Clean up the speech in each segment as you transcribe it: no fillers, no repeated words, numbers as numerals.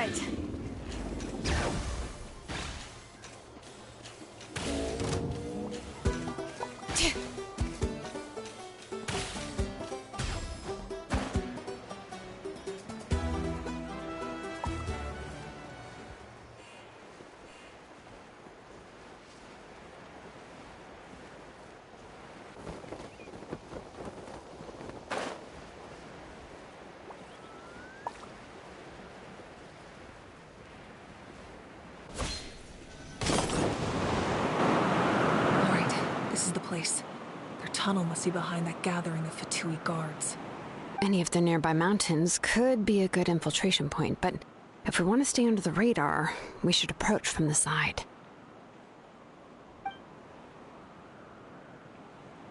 right. Place. Their tunnel must be behind that gathering of Fatui guards. Any of the nearby mountains could be a good infiltration point, but if we want to stay under the radar, we should approach from the side.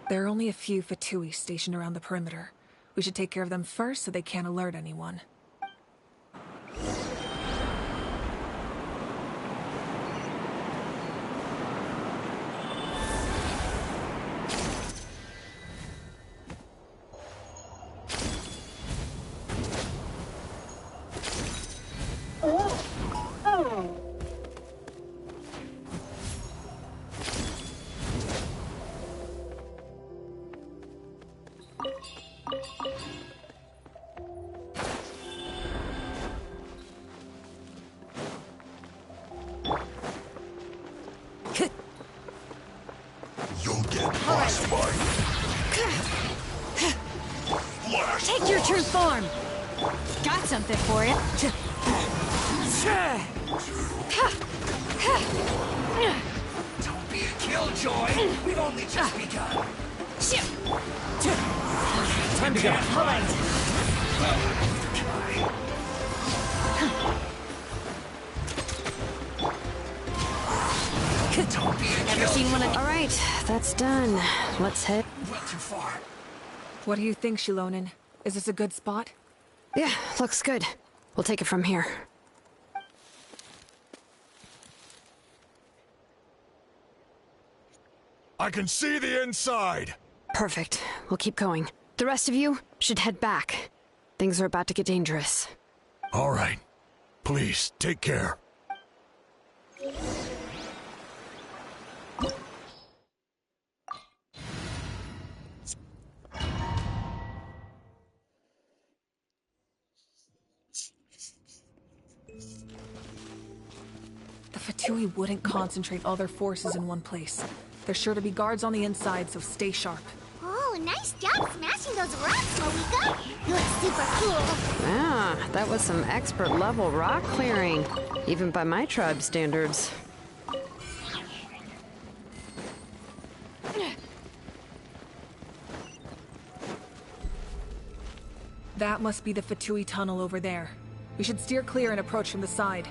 There are only a few Fatui stationed around the perimeter. We should take care of them first so they can't alert anyone. You'll get frostbite. Flash. Take your true form. Got something for you. Don't be a killjoy. We've only just begun. Time to go. All right. Don't be a Ever killjoy. seen one of... All right, that's done. Let's head. Went too far. What do you think, Shilonen? Is this a good spot? Yeah, looks good. We'll take it from here. I can see the inside. Perfect. We'll keep going. The rest of you should head back. Things are about to get dangerous. All right. Please, take care. The Fatui wouldn't concentrate all their forces in one place. There's sure to be guards on the inside, so stay sharp. Oh, nice job smashing those rocks, Moika. You look super cool. Ah, that was some expert level rock clearing, even by my tribe standards. That must be the Fatui tunnel over there. We should steer clear and approach from the side.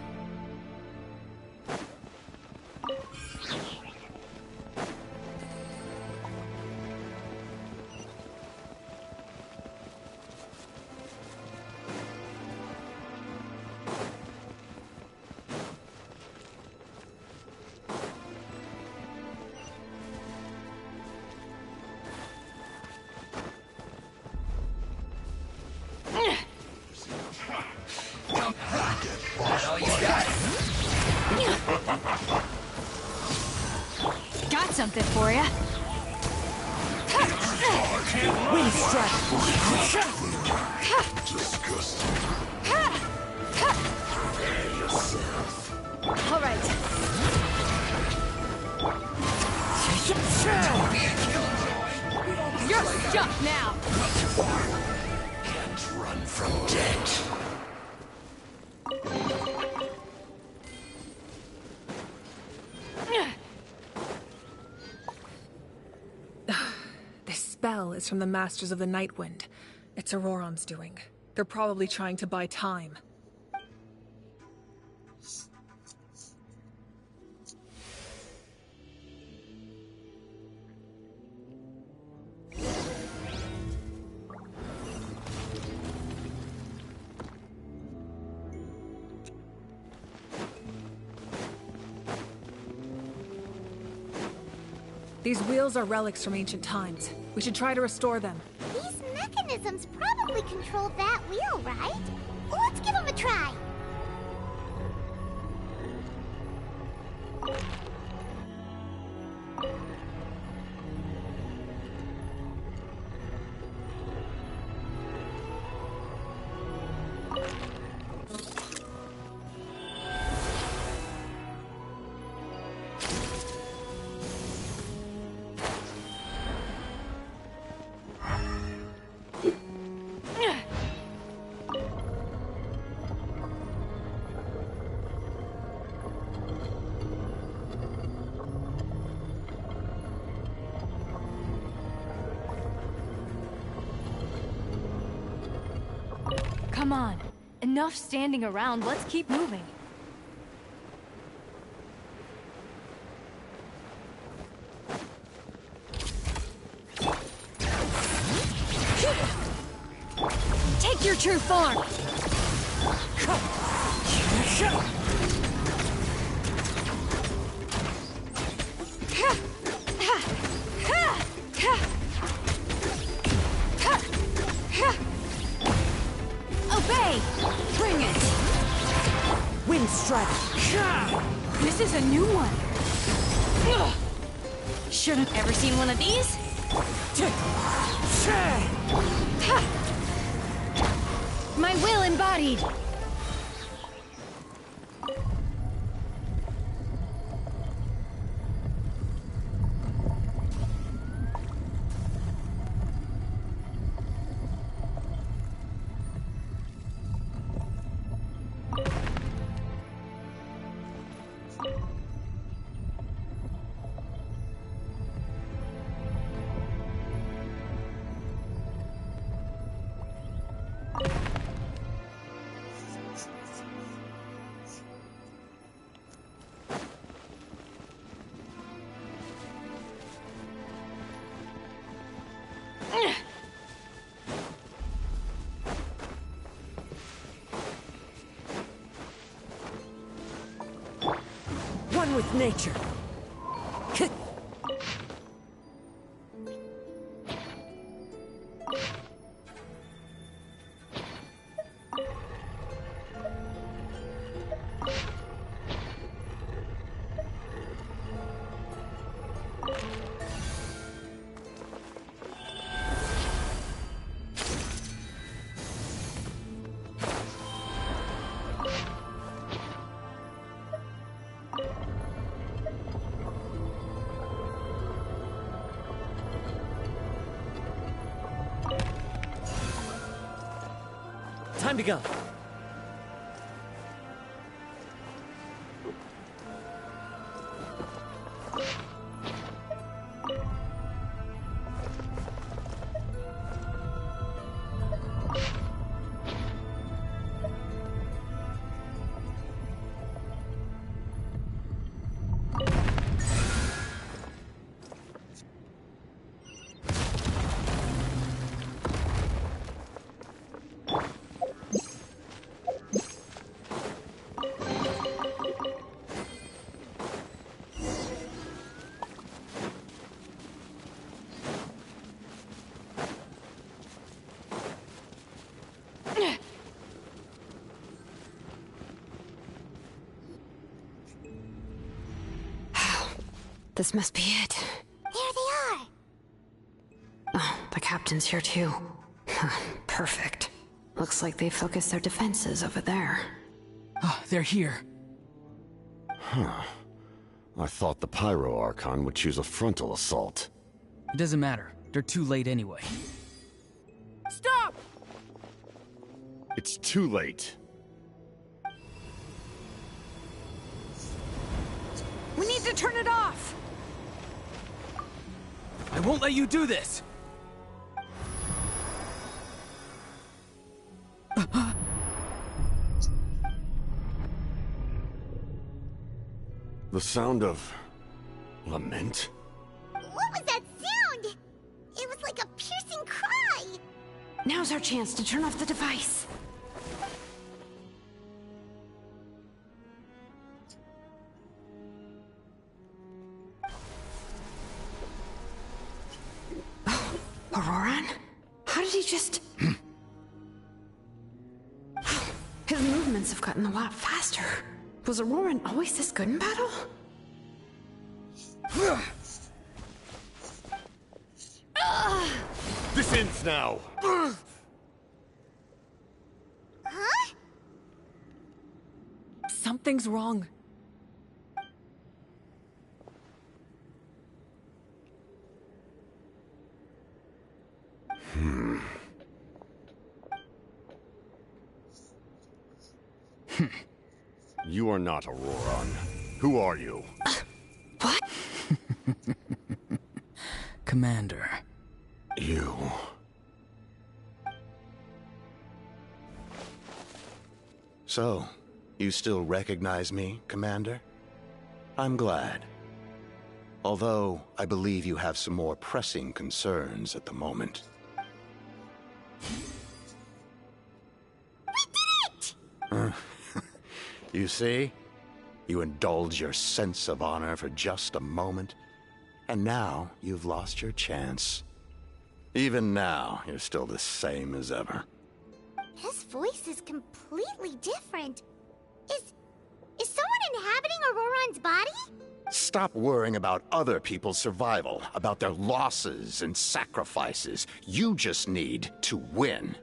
Got something for you. Wind strike. Disgusting. Prepare yourself. All right. Don't be a killjoy. We've only You're just begun. stuck now. Not too far. Can't run from death. This spell is from the Masters of the Night Wind. It's Auroram's doing. They're probably trying to buy time. These wheels are relics from ancient times. We should try to restore them. These mechanisms probably control that wheel, right? Let's give them a try. Come on. Enough standing around. Let's keep moving. Take your true form! Obey! Bring it! Wind strike. This is a new one. Shouldn't ever seen one of these? My will embodied! One with nature. Time to go. This must be it. There they are. Oh, the captain's here too. Perfect. Looks like they focused their defenses over there. Oh, they're here. I thought the Pyro Archon would choose a frontal assault. It doesn't matter. They're too late anyway. Stop! It's too late. We need to turn it off! I won't let you do this! The sound of... lament? What was that sound? It was like a piercing cry. Now's our chance to turn off the device. Oh, Auroran? How did he just... His movements have gotten a lot faster. Was Auroran always this good in battle? This ends now! Huh? Something's wrong. You are not Auroran. Who are you? What? You... So, you still recognize me, Commander? I'm glad. Although, I believe you have some more pressing concerns at the moment. We did it! You see? You indulge your sense of honor for just a moment, and now you've lost your chance. Even now, you're still the same as ever. His voice is completely different. Is someone inhabiting Auroron's body? Stop worrying about other people's survival, about their losses and sacrifices. You just need to win.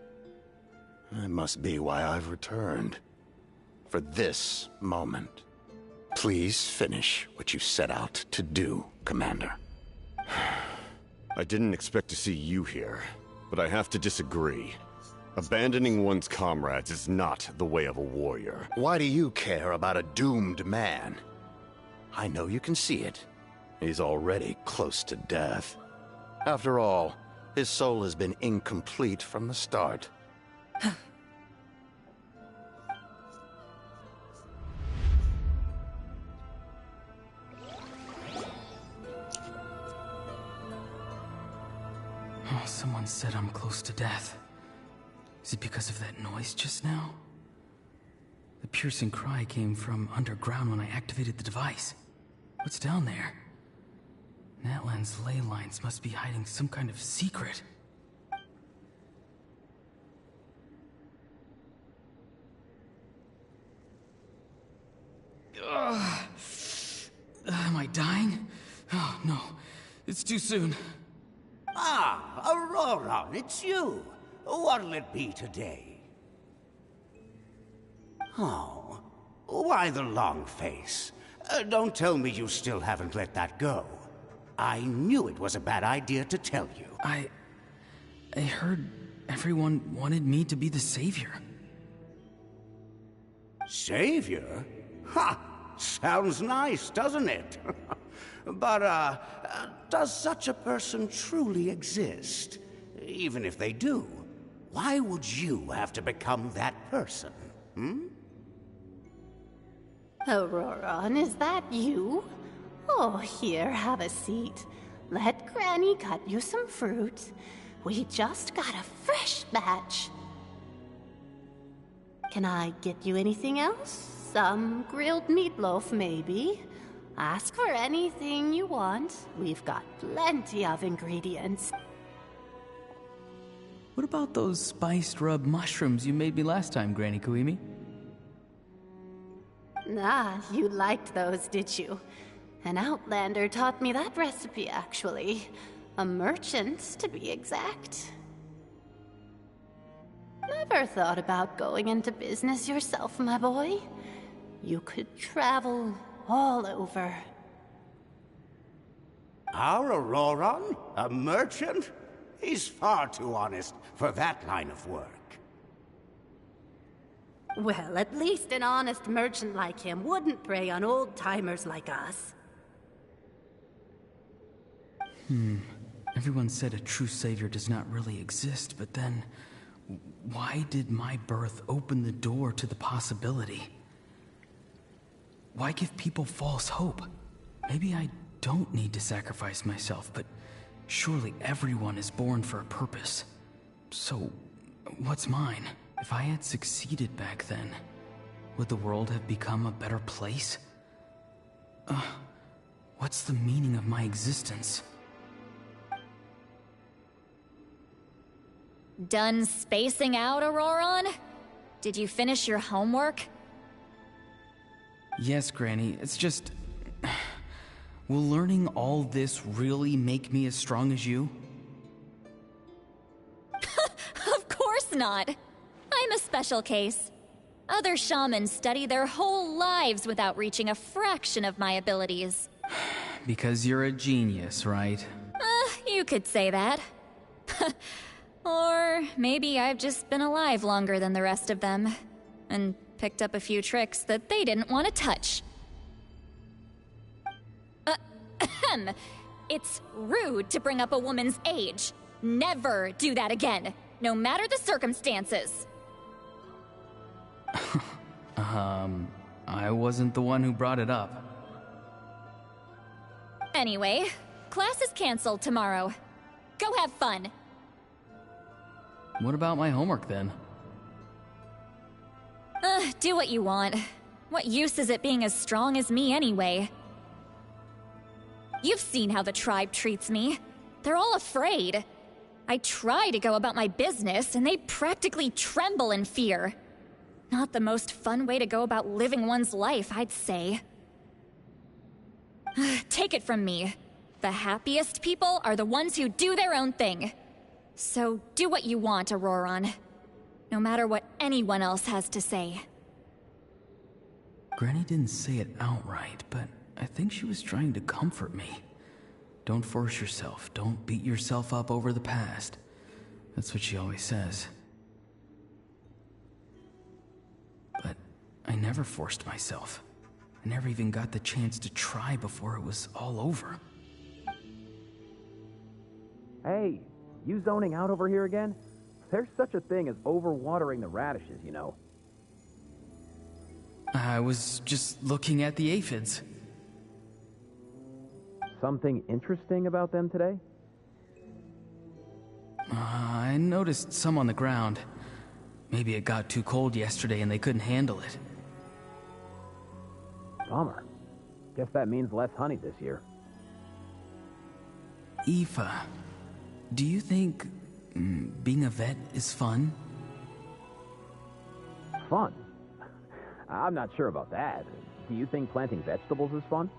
That must be why I've returned. For this moment. Please finish what you set out to do, Commander. I didn't expect to see you here, but I have to disagree. Abandoning one's comrades is not the way of a warrior. Why do you care about a doomed man? I know you can see it. He's already close to death. After all, his soul has been incomplete from the start. Oh, someone said I'm close to death. Is it because of that noise just now? The piercing cry came from underground when I activated the device. What's down there? Natlan's ley lines must be hiding some kind of secret. Am I dying? Oh, no. It's too soon. Ah, Auroron, it's you. What'll it be today? Oh, why the long face? Don't tell me you still haven't let that go. I knew it was a bad idea to tell you. I heard everyone wanted me to be the savior. Savior? Ha! Sounds nice, doesn't it? But, does such a person truly exist? Even if they do, why would you have to become that person, Auroron, is that you? Oh, here, have a seat. Let Granny cut you some fruit. We just got a fresh batch. Can I get you anything else? Some grilled meatloaf, maybe? Ask for anything you want. We've got plenty of ingredients. What about those spiced rub mushrooms you made me last time, Granny Kuimi? Ah, you liked those, did you? An outlander taught me that recipe, actually. A merchant, to be exact. Never thought about going into business yourself, my boy? You could travel all over. Our Auroron? A merchant? He's far too honest for that line of work. Well, at least an honest merchant like him wouldn't prey on old-timers like us. Everyone said a true savior does not really exist, but then why did my birth open the door to the possibility? Why give people false hope? Maybe I don't need to sacrifice myself, but surely everyone is born for a purpose. So, what's mine? If I had succeeded back then, would the world have become a better place? What's the meaning of my existence? Done spacing out, Auroron? Did you finish your homework? Yes, Granny, it's just... Will learning all this really make me as strong as you? Of course not. I'm a special case. Other shamans study their whole lives without reaching a fraction of my abilities. Because you're a genius, right? You could say that. Or maybe I've just been alive longer than the rest of them, and picked up a few tricks that they didn't want to touch. It's rude to bring up a woman's age. Never do that again, no matter the circumstances. I wasn't the one who brought it up. Anyway, class is canceled tomorrow. Go have fun. What about my homework then? Do what you want. What use is it being as strong as me anyway? You've seen how the tribe treats me. They're all afraid. I try to go about my business, and they practically tremble in fear. Not the most fun way to go about living one's life, I'd say. Take it from me. The happiest people are the ones who do their own thing. So do what you want, Auroron. No matter what anyone else has to say. Granny didn't say it outright, but I think she was trying to comfort me. Don't force yourself. Don't beat yourself up over the past. That's what she always says. But I never forced myself. I never even got the chance to try before it was all over. Hey, you zoning out over here again? There's such a thing as overwatering the radishes, you know. I was just looking at the aphids. Something interesting about them today? I noticed some on the ground. Maybe it got too cold yesterday and they couldn't handle it. Bummer. Guess that means less honey this year. Aoife, do you think being a vet is fun? Fun? I'm not sure about that. Do you think planting vegetables is fun?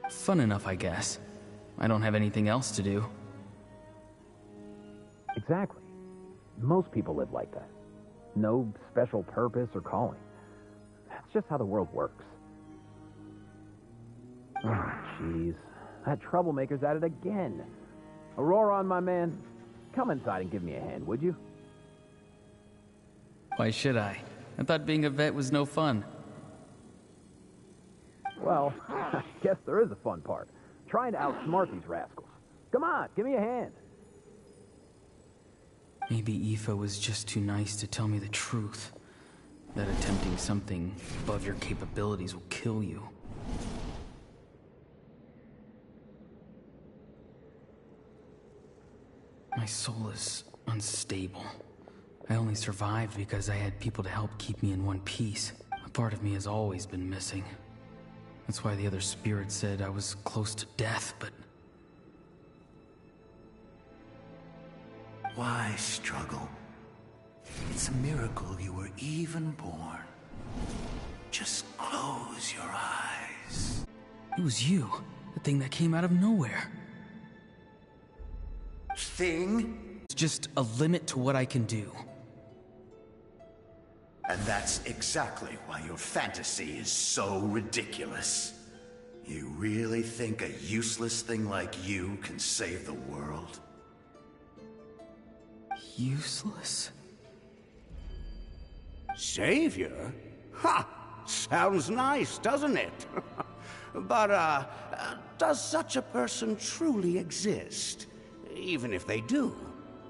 Fun enough, I guess. I don't have anything else to do. Exactly. Most people live like that. No special purpose or calling. That's just how the world works. Oh, jeez. That troublemaker's at it again. Auroron, my man, come inside and give me a hand, would you? Why should I? I thought being a vet was no fun. Well, I guess there is a fun part. Trying to outsmart these rascals. Come on, give me a hand. Maybe Aoife was just too nice to tell me the truth. That attempting something above your capabilities will kill you. My soul is unstable. I only survived because I had people to help keep me in one piece. A part of me has always been missing. That's why the other spirits said I was close to death, but... Why struggle? It's a miracle you were even born. Just close your eyes. It was you, the thing that came out of nowhere. Thing? It's just a limit to what I can do. And that's exactly why your fantasy is so ridiculous. You really think a useless thing like you can save the world? Useless? Savior? Ha! Sounds nice, doesn't it? But, does such a person truly exist? Even if they do,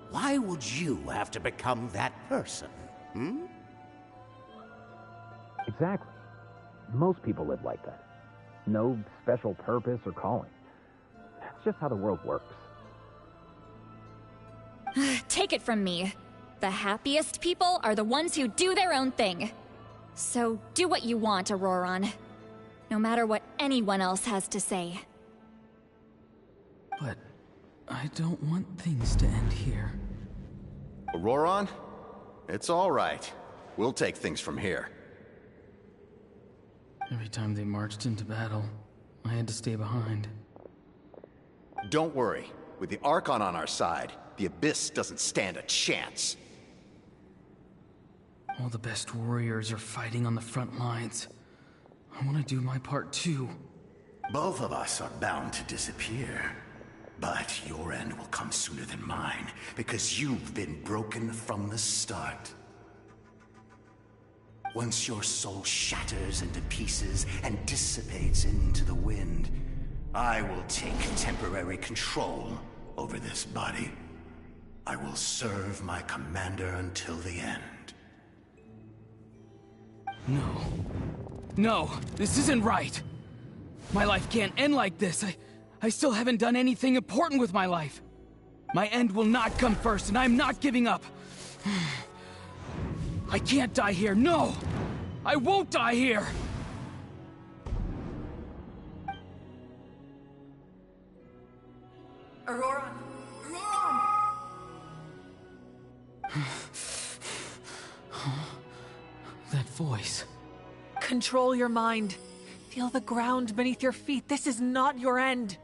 why would you have to become that person? Hmm? Exactly. Most people live like that. No special purpose or calling. That's just how the world works. Take it from me. The happiest people are the ones who do their own thing. So do what you want, Auroron. No matter what anyone else has to say. But I don't want things to end here. Auroron? It's all right. We'll take things from here. Every time they marched into battle, I had to stay behind. Don't worry. With the Archon on our side, the Abyss doesn't stand a chance. All the best warriors are fighting on the front lines. I want to do my part too. Both of us are bound to disappear. But your end will come sooner than mine, because you've been broken from the start. Once your soul shatters into pieces and dissipates into the wind, I will take temporary control over this body. I will serve my commander until the end. No. No, this isn't right. My life can't end like this. I still haven't done anything important with my life. My end will not come first, and I'm not giving up. I can't die here, no! I won't die here! Aurora! That voice. Control your mind. Feel the ground beneath your feet. This is not your end.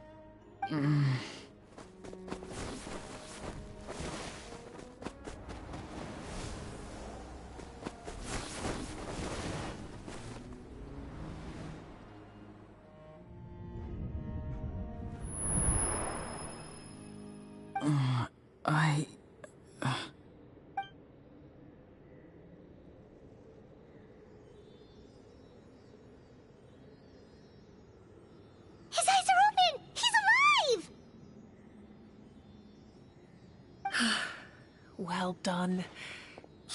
His eyes are open! He's alive! Well done.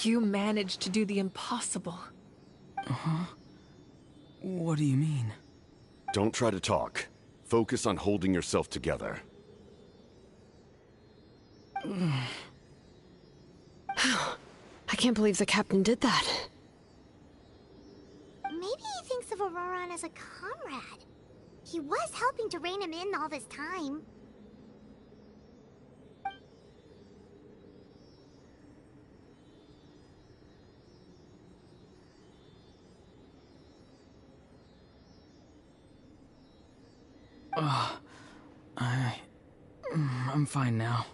You managed to do the impossible. Uh-huh. What do you mean? Don't try to talk. Focus on holding yourself together. I can't believe the captain did that. Maybe he thinks of Auroron as a comrade. He was helping to rein him in all this time. I'm fine now.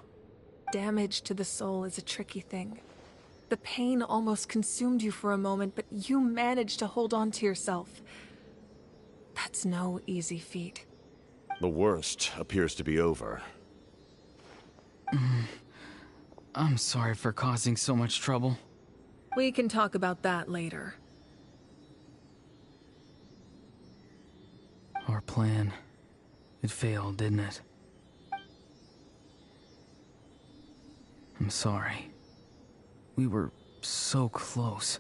Damage to the soul is a tricky thing. The pain almost consumed you for a moment, but you managed to hold on to yourself. That's no easy feat. The worst appears to be over. I'm sorry for causing so much trouble. We can talk about that later. Our plan. It failed, didn't it? I'm sorry. We were so close.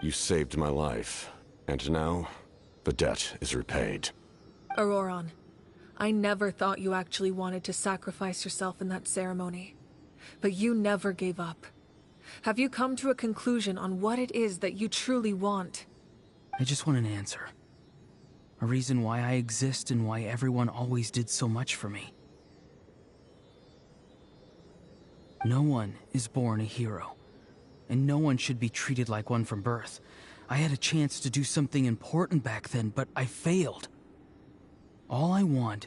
You saved my life, and now the debt is repaid. Auroron, I never thought you actually wanted to sacrifice yourself in that ceremony. But you never gave up. Have you come to a conclusion on what it is that you truly want? I just want an answer. A reason why I exist and why everyone always did so much for me. No one is born a hero, and no one should be treated like one from birth. I had a chance to do something important back then, but I failed. All I want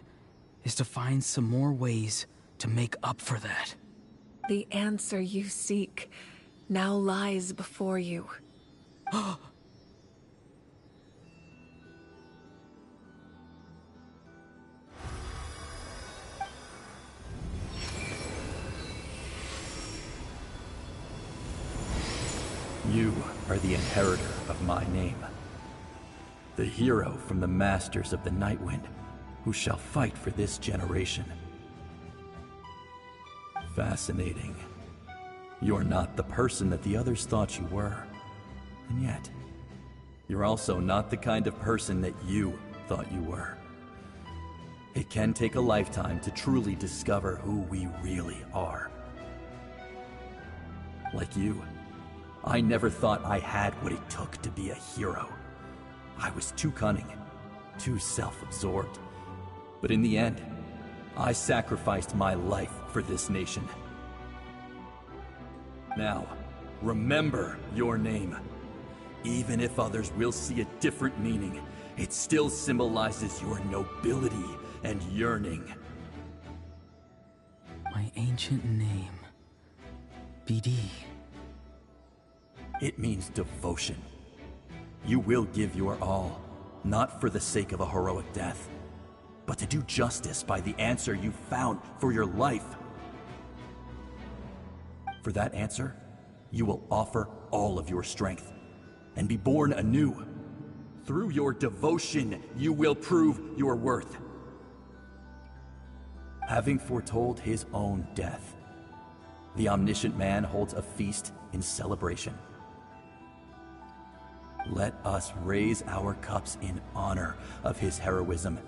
is to find some more ways to make up for that. The answer you seek now lies before you. You are the inheritor of my name. The hero from the Masters of the Nightwind, who shall fight for this generation. Fascinating. You're not the person that the others thought you were. And yet, you're also not the kind of person that you thought you were. It can take a lifetime to truly discover who we really are. Like you, I never thought I had what it took to be a hero. I was too cunning, too self-absorbed. But in the end, I sacrificed my life for this nation. Now, remember your name. Even if others will see a different meaning, it still symbolizes your nobility and yearning. My ancient name. BD. It means devotion. You will give your all, not for the sake of a heroic death, but to do justice by the answer you found for your life. For that answer, you will offer all of your strength and be born anew. Through your devotion, you will prove your worth. Having foretold his own death, the omniscient man holds a feast in celebration. let us raise our cups in honor of his heroism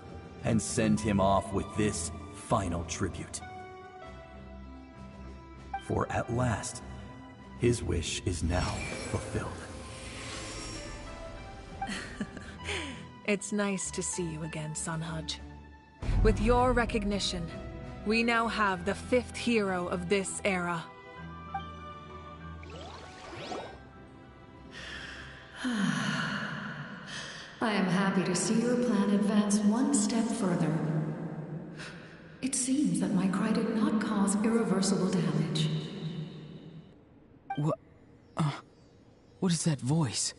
and send him off with this final tribute. For at last, his wish is now fulfilled. It's nice to see you again, Sunhudge. With your recognition, we now have the 5th hero of this era. I am happy to see your plan advance one step further. It seems that my cry did not cause irreversible damage. What is that voice?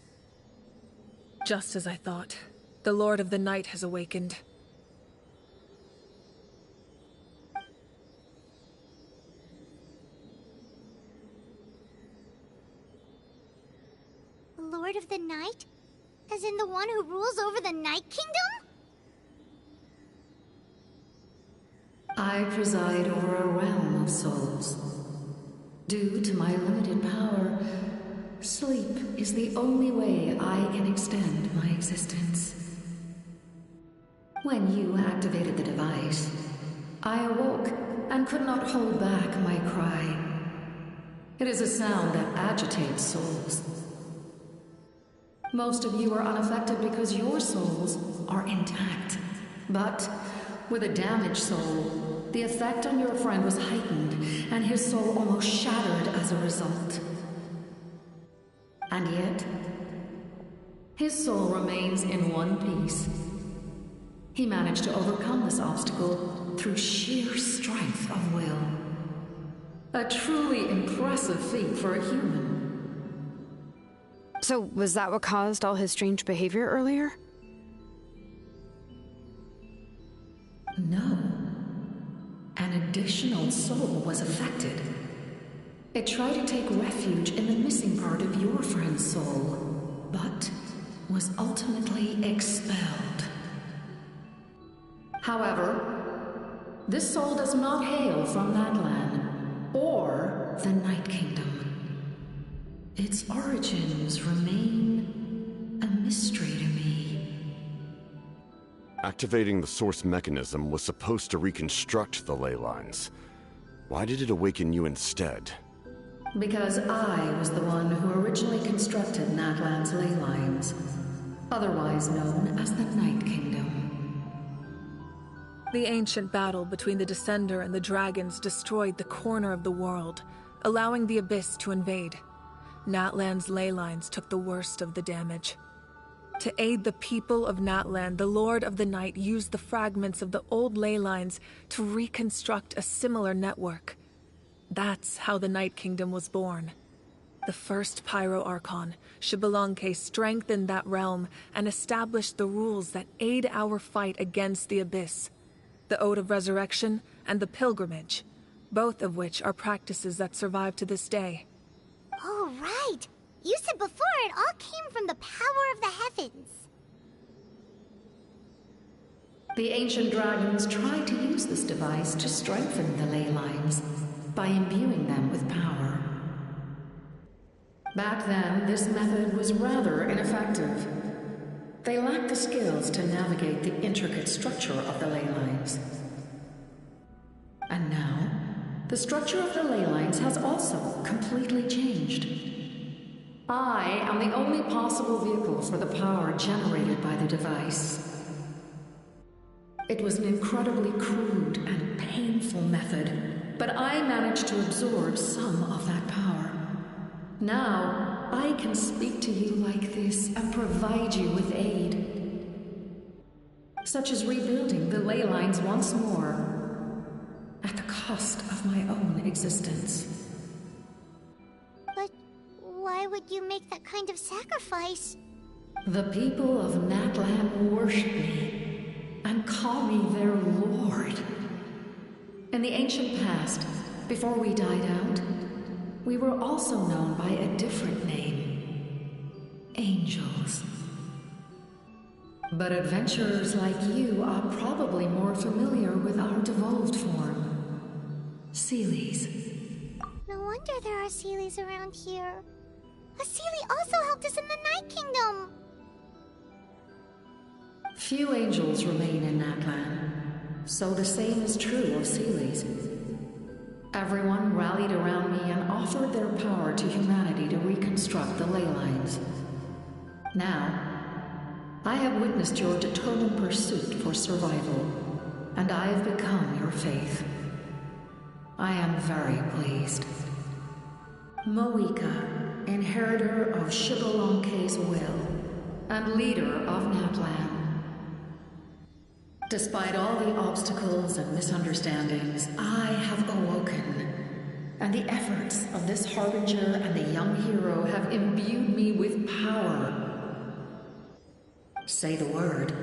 Just as I thought. The Lord of the Night has awakened. Lord of the Night? As in the one who rules over the Night Kingdom? I preside over a realm of souls. Due to my limited power, sleep is the only way I can extend my existence. When you activated the device, I awoke and could not hold back my cry. It is a sound that agitates souls. Most of you are unaffected because your souls are intact. But with a damaged soul, the effect on your friend was heightened, and his soul almost shattered as a result. And yet, his soul remains in one piece. He managed to overcome this obstacle through sheer strength of will. A truly impressive feat for a human. So, was that what caused all his strange behavior earlier? No. An additional soul was affected. It tried to take refuge in the missing part of your friend's soul, but was ultimately expelled. However, this soul does not hail from that land, or the Night Kingdom. Its origins remain a mystery to me. Activating the source mechanism was supposed to reconstruct the ley lines. Why did it awaken you instead? Because I was the one who originally constructed Natlan's ley lines, otherwise known as the Night Kingdom. The ancient battle between the Descender and the dragons destroyed the corner of the world, allowing the Abyss to invade. Natlan's ley lines took the worst of the damage. To aid the people of Natlan, the Lord of the Night used the fragments of the old ley lines to reconstruct a similar network. That's how the Night Kingdom was born. The first Pyro Archon, Xbalanque, strengthened that realm and established the rules that aid our fight against the Abyss. The Ode of Resurrection and the Pilgrimage, both of which are practices that survive to this day. Oh, right! You said before it all came from the power of the heavens. The ancient dragons tried to use this device to strengthen the ley lines by imbuing them with power. Back then, this method was rather ineffective. They lacked the skills to navigate the intricate structure of the ley lines. And now, the structure of the ley lines has also completely changed. I am the only possible vehicle for the power generated by the device. It was an incredibly crude and painful method, but I managed to absorb some of that power. Now, I can speak to you like this and provide you with aid. Such as rebuilding the ley lines once more, at the cost of my own existence. But why would you make that kind of sacrifice? The people of Natlan worship me and call me their lord. In the ancient past, before we died out, we were also known by a different name. Angels. But adventurers like you are probably more familiar with our devolved form. Seelies. No wonder there are Seelies around here. Asili also helped us in the Night Kingdom. Few angels remain in Natlan, so the same is true of Seelis. Everyone rallied around me and offered their power to humanity to reconstruct the ley lines. Now, I have witnessed your determined pursuit for survival, and I have become your faith. I am very pleased. Moika, inheritor of Shibalonke's will, and leader of Natlan. Despite all the obstacles and misunderstandings, I have awoken, and the efforts of this Harbinger and the young hero have imbued me with power. Say the word,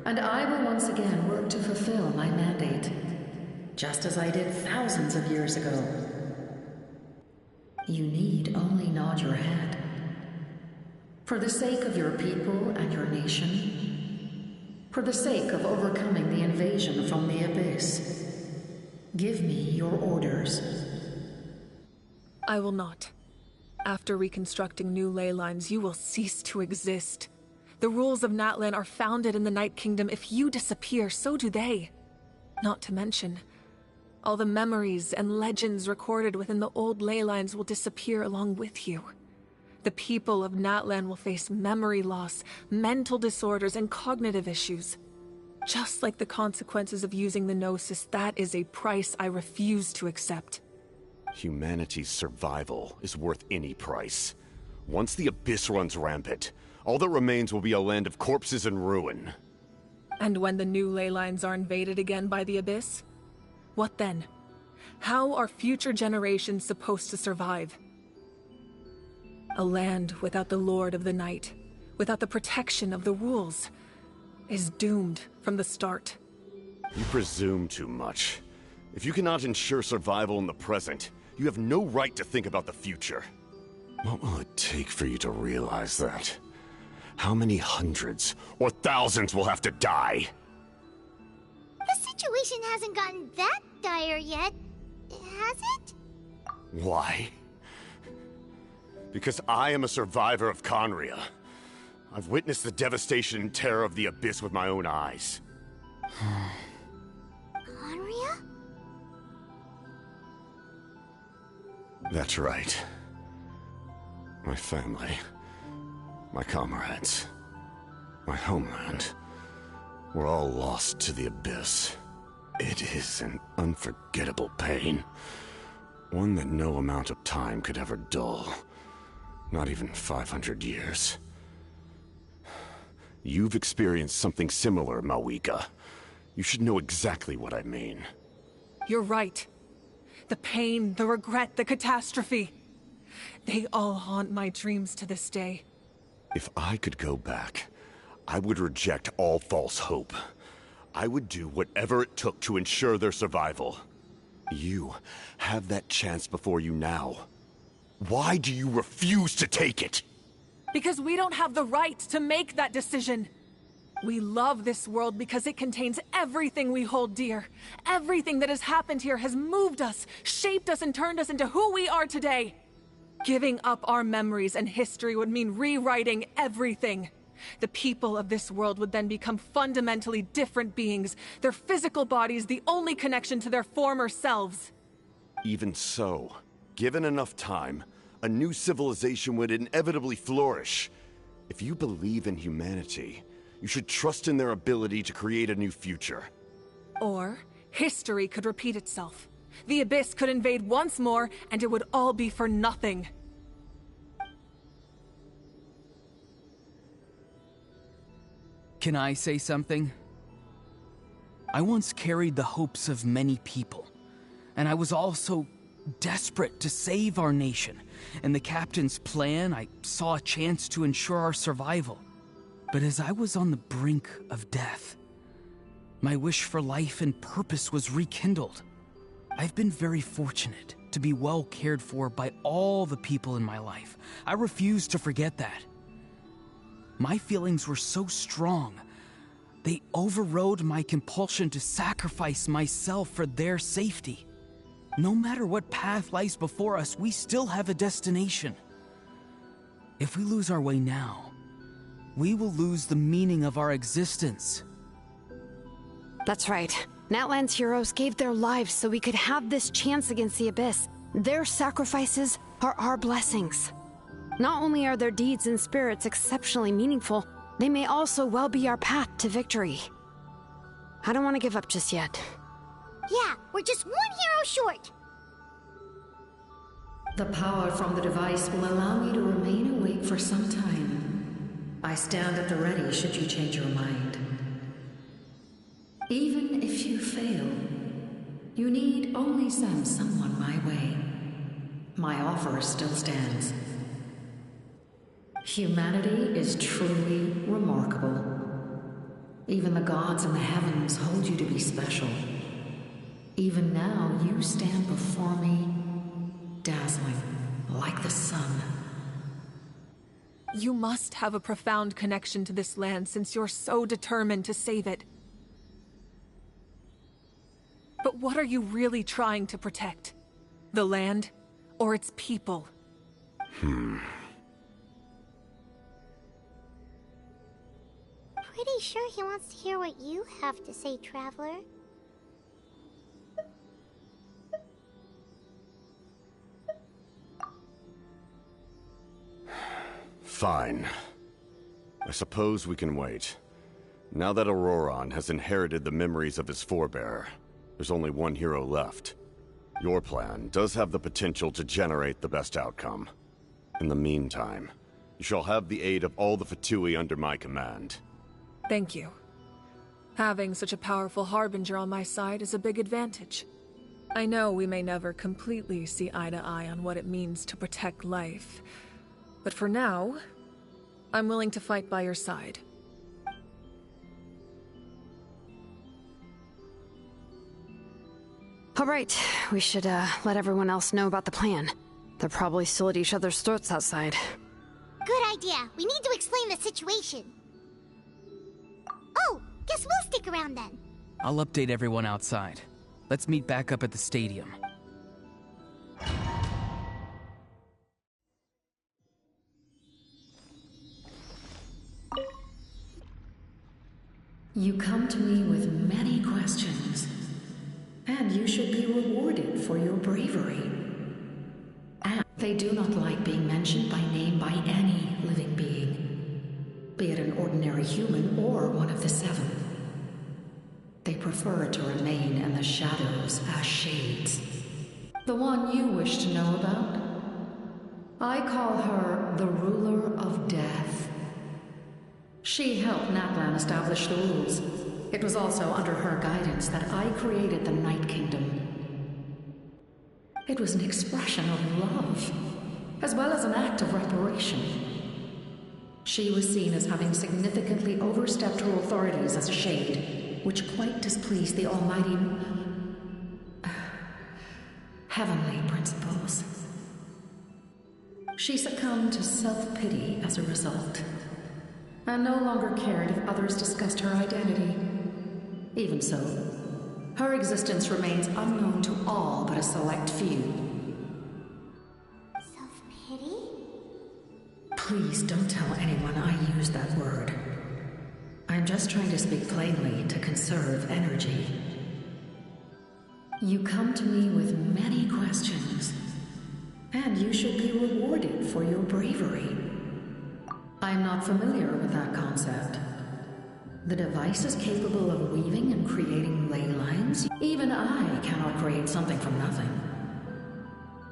and I will once again work to fulfill my mandate, just as I did thousands of years ago. You need only nod your head. For the sake of your people and your nation, for the sake of overcoming the invasion from the Abyss, give me your orders. I will not. After reconstructing new ley lines, you will cease to exist. The rules of Natlan are founded in the Night Kingdom. If you disappear, so do they. Not to mention, all the memories and legends recorded within the old ley lines will disappear along with you. The people of Natlan will face memory loss, mental disorders, and cognitive issues. Just like the consequences of using the Gnosis, that is a price I refuse to accept. Humanity's survival is worth any price. Once the Abyss runs rampant, all that remains will be a land of corpses and ruin. And when the new ley lines are invaded again by the Abyss? What then? How are future generations supposed to survive? A land without the Lord of the Night, without the protection of the rules, is doomed from the start. You presume too much. If you cannot ensure survival in the present, you have no right to think about the future. What will it take for you to realize that? How many hundreds or thousands will have to die? The situation hasn't gotten that dire yet, has it? Why? Because I am a survivor of Conria. I've witnessed the devastation and terror of the Abyss with my own eyes. Conria? That's right. My family, my comrades, my homeland, were all lost to the Abyss. It is an unforgettable pain. One that no amount of time could ever dull. Not even 500 years. You've experienced something similar, Mawika. You should know exactly what I mean. You're right. The pain, the regret, the catastrophe. They all haunt my dreams to this day. If I could go back, I would reject all false hope. I would do whatever it took to ensure their survival. You have that chance before you now. Why do you refuse to take it? Because we don't have the right to make that decision. We love this world because it contains everything we hold dear. Everything that has happened here has moved us, shaped us, and turned us into who we are today. Giving up our memories and history would mean rewriting everything. The people of this world would then become fundamentally different beings, their physical bodies the only connection to their former selves. Even so, given enough time, a new civilization would inevitably flourish. If you believe in humanity, you should trust in their ability to create a new future. Or, history could repeat itself. The Abyss could invade once more, and it would all be for nothing. Can I say something? I once carried the hopes of many people, and I was also desperate to save our nation. In the captain's plan, I saw a chance to ensure our survival. But as I was on the brink of death, my wish for life and purpose was rekindled. I've been very fortunate to be well cared for by all the people in my life. I refuse to forget that. My feelings were so strong, they overrode my compulsion to sacrifice myself for their safety. No matter what path lies before us, we still have a destination. If we lose our way now, we will lose the meaning of our existence. That's right. Natlan's heroes gave their lives so we could have this chance against the Abyss. Their sacrifices are our blessings. Not only are their deeds and spirits exceptionally meaningful, they may also well be our path to victory. I don't want to give up just yet. Yeah, we're just one hero short. The power from the device will allow me to remain awake for some time. I stand at the ready should you change your mind. Even if you fail, you need only send someone my way. My offer still stands. Humanity is truly remarkable. Even the gods in the heavens hold you to be special. Even now, you stand before me, dazzling like the sun. You must have a profound connection to this land since you're so determined to save it. But what are you really trying to protect? The land or its people? Pretty sure he wants to hear what you have to say, Traveler. Fine. I suppose we can wait. Now that Auroron has inherited the memories of his forebear, there's only one hero left. Your plan does have the potential to generate the best outcome. In the meantime, you shall have the aid of all the Fatui under my command. Thank you. Having such a powerful harbinger on my side is a big advantage. I know we may never completely see eye to eye on what it means to protect life, but for now, I'm willing to fight by your side. All right, we should let everyone else know about the plan. They're probably still at each other's throats outside. Good idea. We need to explain the situation. Oh, guess we'll stick around then. I'll update everyone outside. Let's meet back up at the stadium. You come to me with many questions, and you should be rewarded for your bravery. And they do not like being mentioned by name by any living being, be it an ordinary human or one of the seven. They prefer to remain in the shadows as shades. The one you wish to know about? I call her the Ruler of Death. She helped Natlan establish the rules. It was also under her guidance that I created the Night Kingdom. It was an expression of love, as well as an act of reparation. She was seen as having significantly overstepped her authorities as a shade, which quite displeased the almighty heavenly principles. She succumbed to self-pity as a result, and no longer cared if others discussed her identity. Even so, her existence remains unknown to all but a select few. Self-pity? Please don't tell anyone I used that word. I'm just trying to speak plainly to conserve energy. You come to me with many questions, and you should be rewarded for your bravery. I'm not familiar with that concept. The device is capable of weaving and creating ley lines. Even I cannot create something from nothing.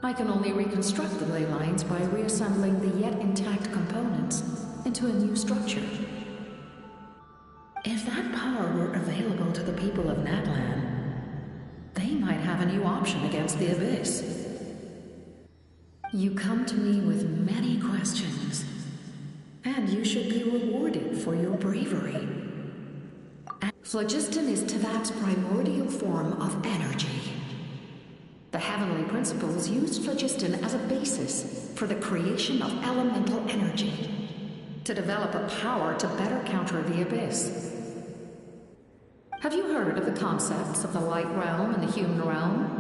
I can only reconstruct the ley lines by reassembling the yet intact components into a new structure. If that power were available to the people of Natlan, they might have a new option against the Abyss. You come to me with many questions, and you should be rewarded for your bravery. Phlogiston is Teyvat's primordial form of energy. The heavenly principles used phlogiston as a basis for the creation of elemental energy, to develop a power to better counter the Abyss. Have you heard of the concepts of the light realm and the human realm?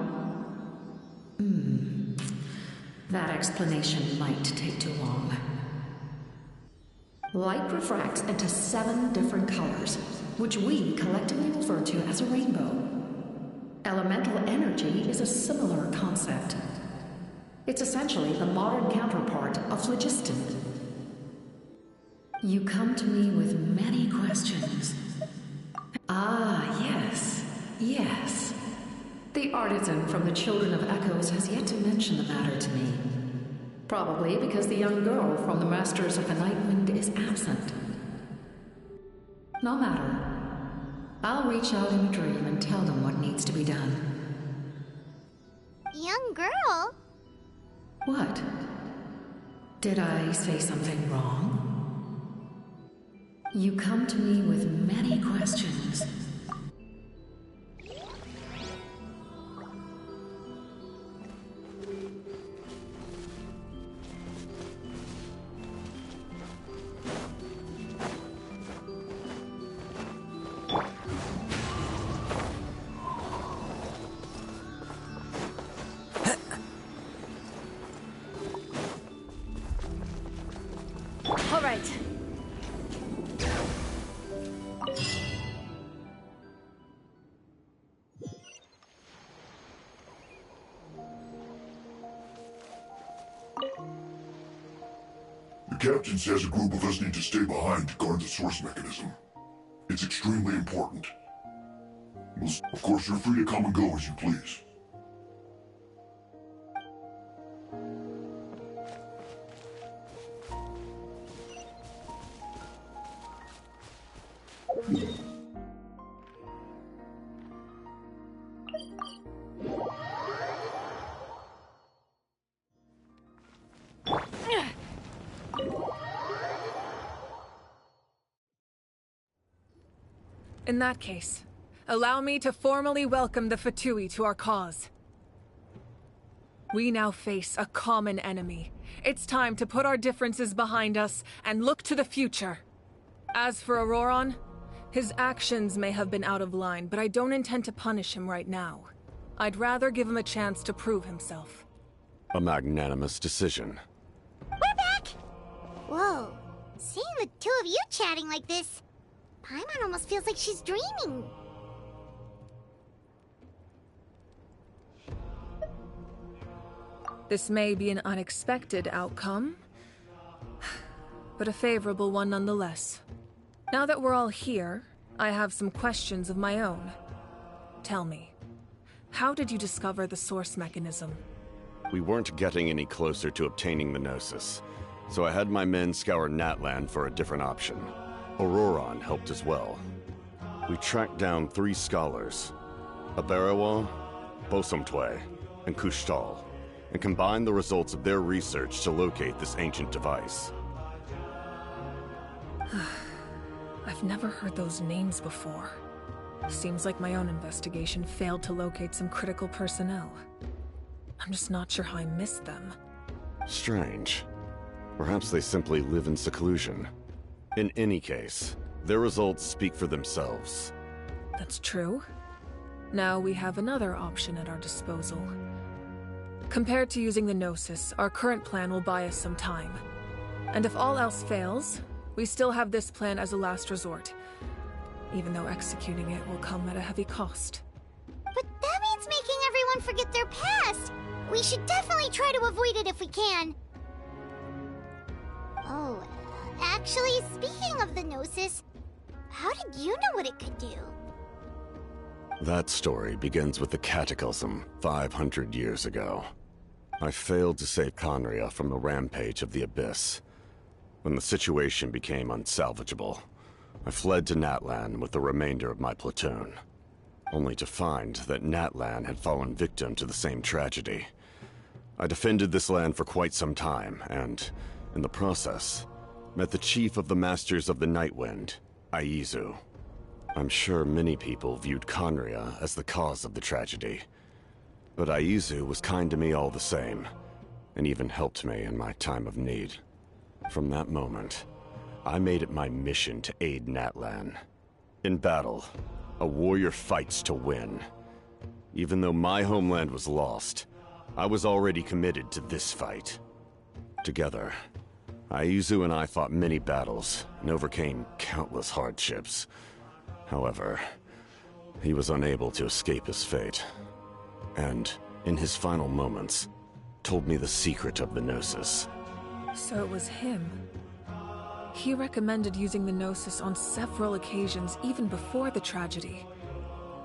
That explanation might take too long. Light refracts into 7 different colors, which we collectively refer to as a rainbow. Elemental energy is a similar concept. It's essentially the modern counterpart of phlogiston. You come to me with many questions. Ah, yes, yes. The artisan from the Children of Echoes has yet to mention the matter to me. Probably because the young girl from the Masters of the Nightwind is absent. No matter. I'll reach out in a dream and tell them what needs to be done. Young girl? What? Did I say something wrong? You come to me with many questions. All right. The captain says a group of us need to stay behind to guard the source mechanism. It's extremely important. Well, of course, you're free to come and go as you please. In that case, allow me to formally welcome the Fatui to our cause. We now face a common enemy. It's time to put our differences behind us and look to the future. As for Auroron, his actions may have been out of line, but I don't intend to punish him right now. I'd rather give him a chance to prove himself. A magnanimous decision. We're back! Whoa. Seeing the two of you chatting like this, Paimon almost feels like she's dreaming. This may be an unexpected outcome, but a favorable one nonetheless. Now that we're all here, I have some questions of my own. Tell me, how did you discover the source mechanism? We weren't getting any closer to obtaining the Gnosis, so I had my men scour Natlan for a different option. Auroron helped as well. We tracked down 3 scholars, Aberawa, Bosomtwe, and Kushtal, and combined the results of their research to locate this ancient device. I've never heard those names before. Seems like my own investigation failed to locate some critical personnel. I'm just not sure how I missed them. Strange. Perhaps they simply live in seclusion. In any case, their results speak for themselves. That's true. Now we have another option at our disposal. Compared to using the Gnosis, our current plan will buy us some time. And if all else fails, we still have this plan as a last resort. Even though executing it will come at a heavy cost. But that means making everyone forget their past! We should definitely try to avoid it if we can. Oh, actually, speaking of the Gnosis, how did you know what it could do? That story begins with the Cataclysm 500 years ago. I failed to save Conria from the rampage of the Abyss. When the situation became unsalvageable, I fled to Natlan with the remainder of my platoon, only to find that Natlan had fallen victim to the same tragedy. I defended this land for quite some time, and, in the process, met the chief of the Masters of the Nightwind, Aizu. I'm sure many people viewed Conria as the cause of the tragedy, but Aizu was kind to me all the same, and even helped me in my time of need. From that moment, I made it my mission to aid Natlan. In battle, a warrior fights to win. Even though my homeland was lost, I was already committed to this fight. Together, Aizu and I fought many battles and overcame countless hardships. However, he was unable to escape his fate, and in his final moments, told me the secret of the Gnosis. So it was him. He recommended using the Gnosis on several occasions, even before the tragedy.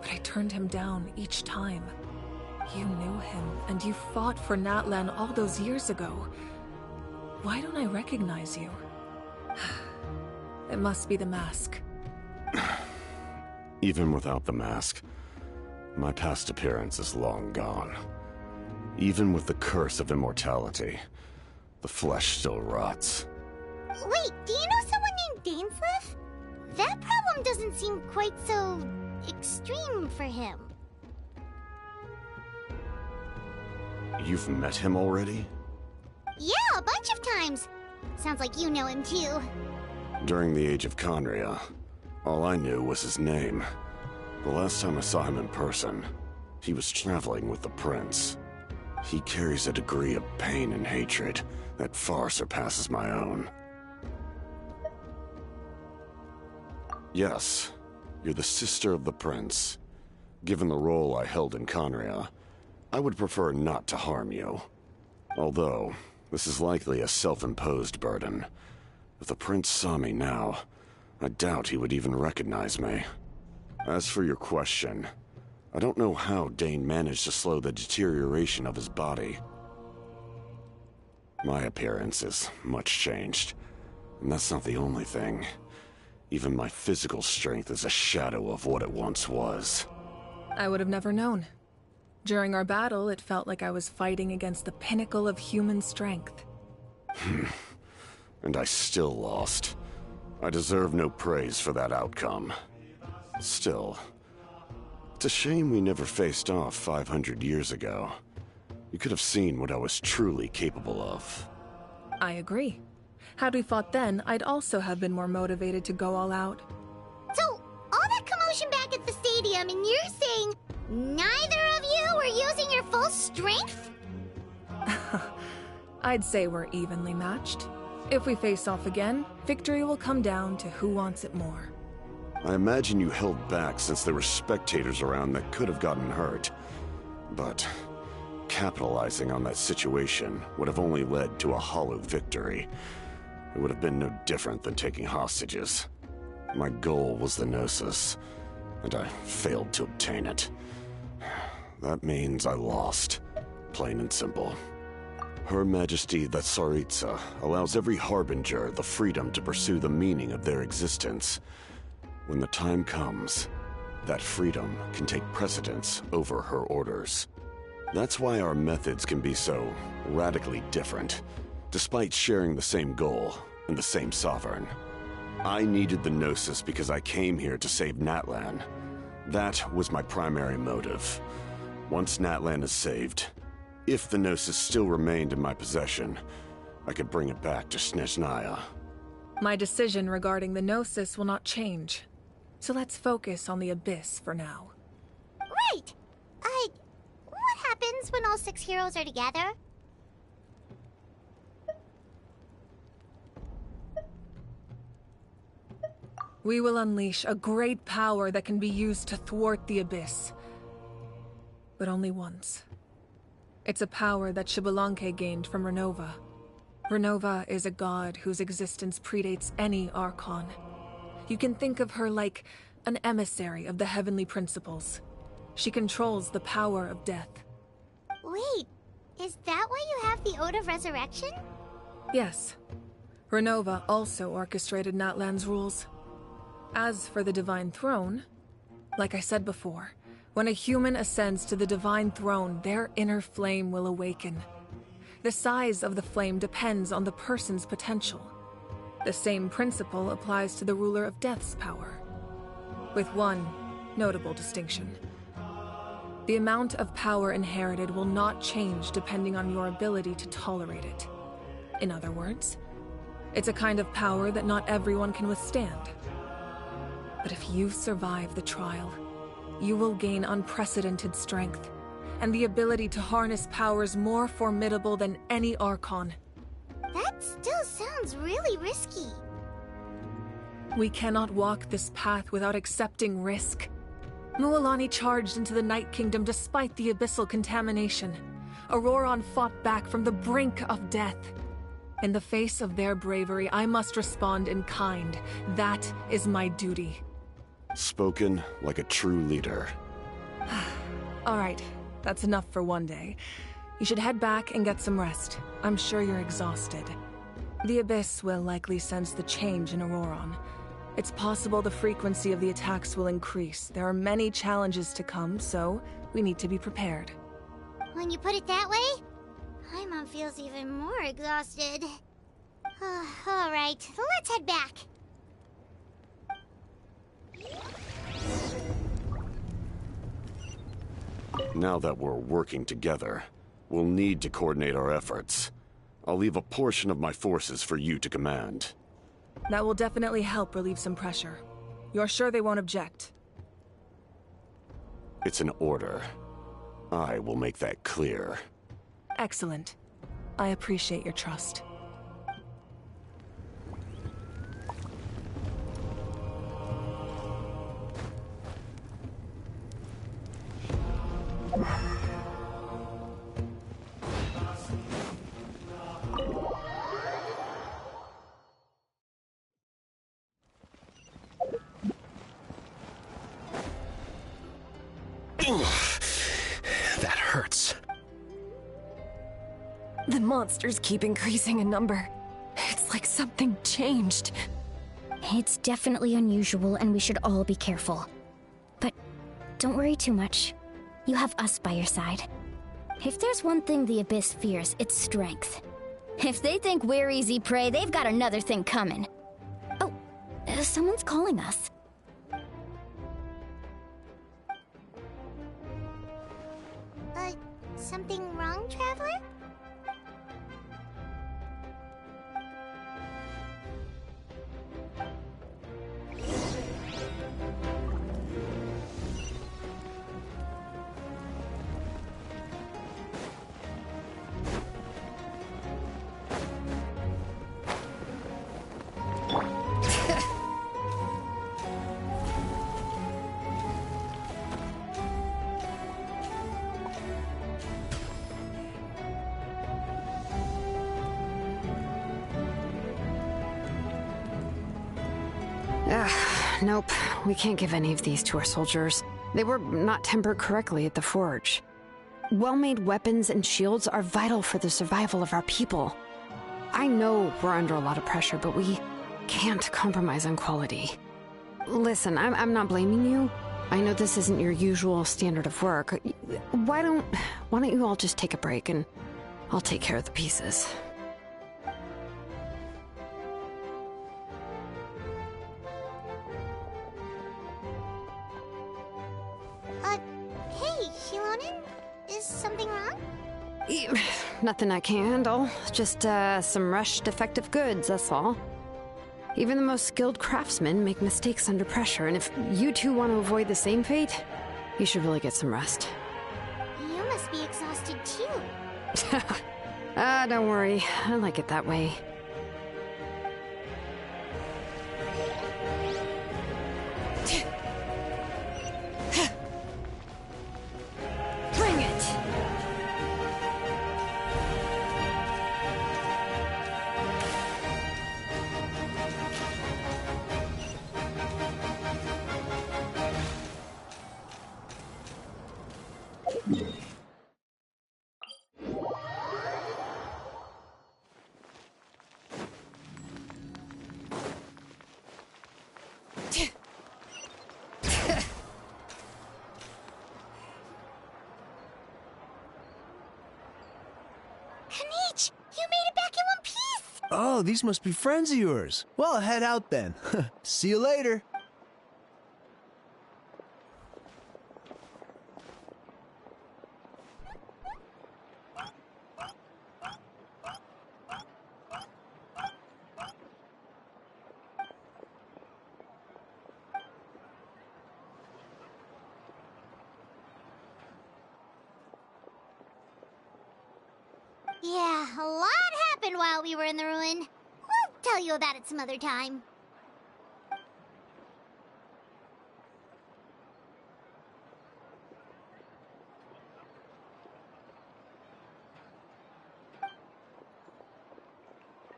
But I turned him down each time. You knew him, and you fought for Natlan all those years ago. Why don't I recognize you? It must be the mask. Even without the mask, my past appearance is long gone. Even with the curse of immortality, the flesh still rots. Wait, do you know someone named Dainsleif? That problem doesn't seem quite so extreme for him. You've met him already? Yeah, a bunch of times. Sounds like you know him too. During the Age of Conria, all I knew was his name. The last time I saw him in person, he was traveling with the prince. He carries a degree of pain and hatred that far surpasses my own. Yes, you're the sister of the prince. Given the role I held in Conria, I would prefer not to harm you. Although, this is likely a self-imposed burden. If the prince saw me now, I doubt he would even recognize me. As for your question, I don't know how Dane managed to slow the deterioration of his body. My appearance is much changed, and that's not the only thing. Even my physical strength is a shadow of what it once was. I would have never known. During our battle, it felt like I was fighting against the pinnacle of human strength. And I still lost. I deserve no praise for that outcome. Still, it's a shame we never faced off 500 years ago. You could have seen what I was truly capable of. I agree. Had we fought then, I'd also have been more motivated to go all out. So, all that commotion back at the stadium, and you're saying neither of you were using your full strength? I'd say we're evenly matched. If we face off again, victory will come down to who wants it more. I imagine you held back since there were spectators around that could have gotten hurt. But capitalizing on that situation would have only led to a hollow victory. It would have been no different than taking hostages. My goal was the Gnosis, and I failed to obtain it. That means I lost, plain and simple. Her Majesty the Tsaritsa allows every Harbinger the freedom to pursue the meaning of their existence. When the time comes, that freedom can take precedence over her orders. That's why our methods can be so radically different, despite sharing the same goal and the same sovereign. I needed the Gnosis because I came here to save Natlan. That was my primary motive. Once Natlan is saved, if the Gnosis still remained in my possession, I could bring it back to Snezhnaya. My decision regarding the Gnosis will not change. So let's focus on the Abyss for now. Right! What happens when all 6 heroes are together? We will unleash a great power that can be used to thwart the Abyss. But only once. It's a power that Xbalanque gained from Renova. Renova is a god whose existence predates any archon. You can think of her like an emissary of the heavenly principles. She controls the power of death. Wait, is that why you have the Ode of Resurrection? Yes. Renova also orchestrated Natlan's rules. As for the Divine Throne, like I said before, when a human ascends to the Divine Throne, their inner flame will awaken. The size of the flame depends on the person's potential. The same principle applies to the ruler of Death's power, with one notable distinction. The amount of power inherited will not change depending on your ability to tolerate it. In other words, it's a kind of power that not everyone can withstand. But if you survive the trial, you will gain unprecedented strength, and the ability to harness powers more formidable than any archon. That still sounds really risky. We cannot walk this path without accepting risk. Mualani charged into the Night Kingdom despite the abyssal contamination. Auroron fought back from the brink of death. In the face of their bravery, I must respond in kind. That is my duty. Spoken like a true leader. All right, that's enough for one day. You should head back and get some rest. I'm sure you're exhausted. The Abyss will likely sense the change in Auroron. It's possible the frequency of the attacks will increase. There are many challenges to come, so we need to be prepared. When you put it that way, Paimon feels even more exhausted. All right, let's head back. Now that we're working together, we'll need to coordinate our efforts. I'll leave a portion of my forces for you to command. That will definitely help relieve some pressure. You're sure they won't object? It's an order. I will make that clear. Excellent. I appreciate your trust. That hurts. The monsters keep increasing in number. It's like something changed. It's definitely unusual, and we should all be careful. But don't worry too much. You have us by your side. If there's one thing the Abyss fears, it's strength. If they think we're easy prey, they've got another thing coming. Oh, someone's calling us. Something wrong, Traveler? Nope, we can't give any of these to our soldiers. They were not tempered correctly at the forge. Well-made weapons and shields are vital for the survival of our people. I know we're under a lot of pressure, but we can't compromise on quality. Listen, I'm not blaming you. I know this isn't your usual standard of work. Why don't you all just take a break and I'll take care of the pieces. Hey, Shilonin? Is something wrong? Nothing I can't handle. Just, some rushed defective goods, that's all. Even the most skilled craftsmen make mistakes under pressure, and if you two want to avoid the same fate, you should really get some rest. You must be exhausted too. Don't worry. I like it that way. Bring it! Kanich, you made it back in one piece! Oh, these must be friends of yours. Well, head out then. See you later. Yeah, a lot happened happened while we were in the ruin. We'll tell you about it some other time.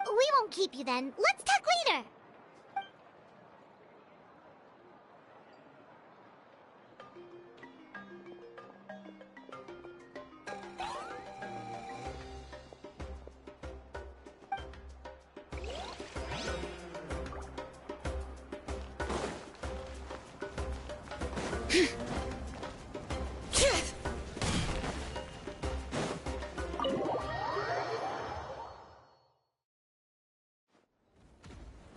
We won't keep you then. Let's talk later.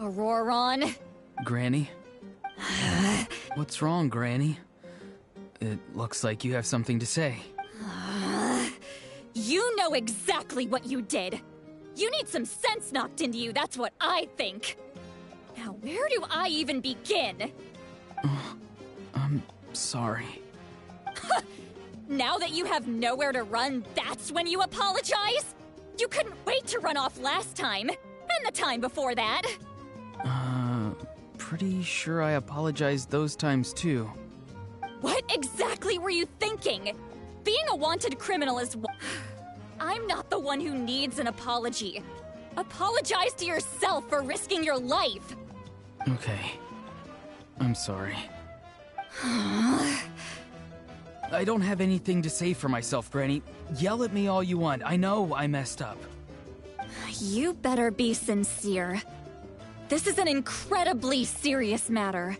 Auroron? Granny? What's wrong, Granny? It looks like you have something to say. You know exactly what you did. You need some sense knocked into you, that's what I think. Now, where do I even begin? I'm sorry. Now that you have nowhere to run, that's when you apologize? You couldn't wait to run off last time, and the time before that. Pretty sure I apologized those times too. What exactly were you thinking? Being a wanted criminal is I'm not the one who needs an apology. Apologize to yourself for risking your life. Okay. I'm sorry. I don't have anything to say for myself, Granny. Yell at me all you want. I know I messed up. You better be sincere. This is an incredibly serious matter.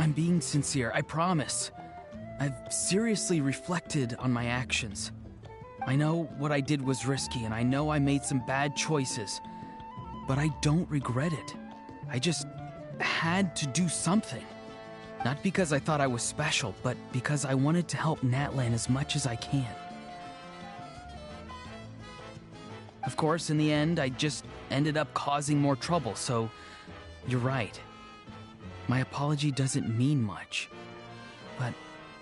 I'm being sincere, I promise. I've seriously reflected on my actions. I know what I did was risky, and I know I made some bad choices. But I don't regret it. I just had to do something. Not because I thought I was special, but because I wanted to help Natlan as much as I can. Of course, in the end, I just ended up causing more trouble, so you're right. My apology doesn't mean much, but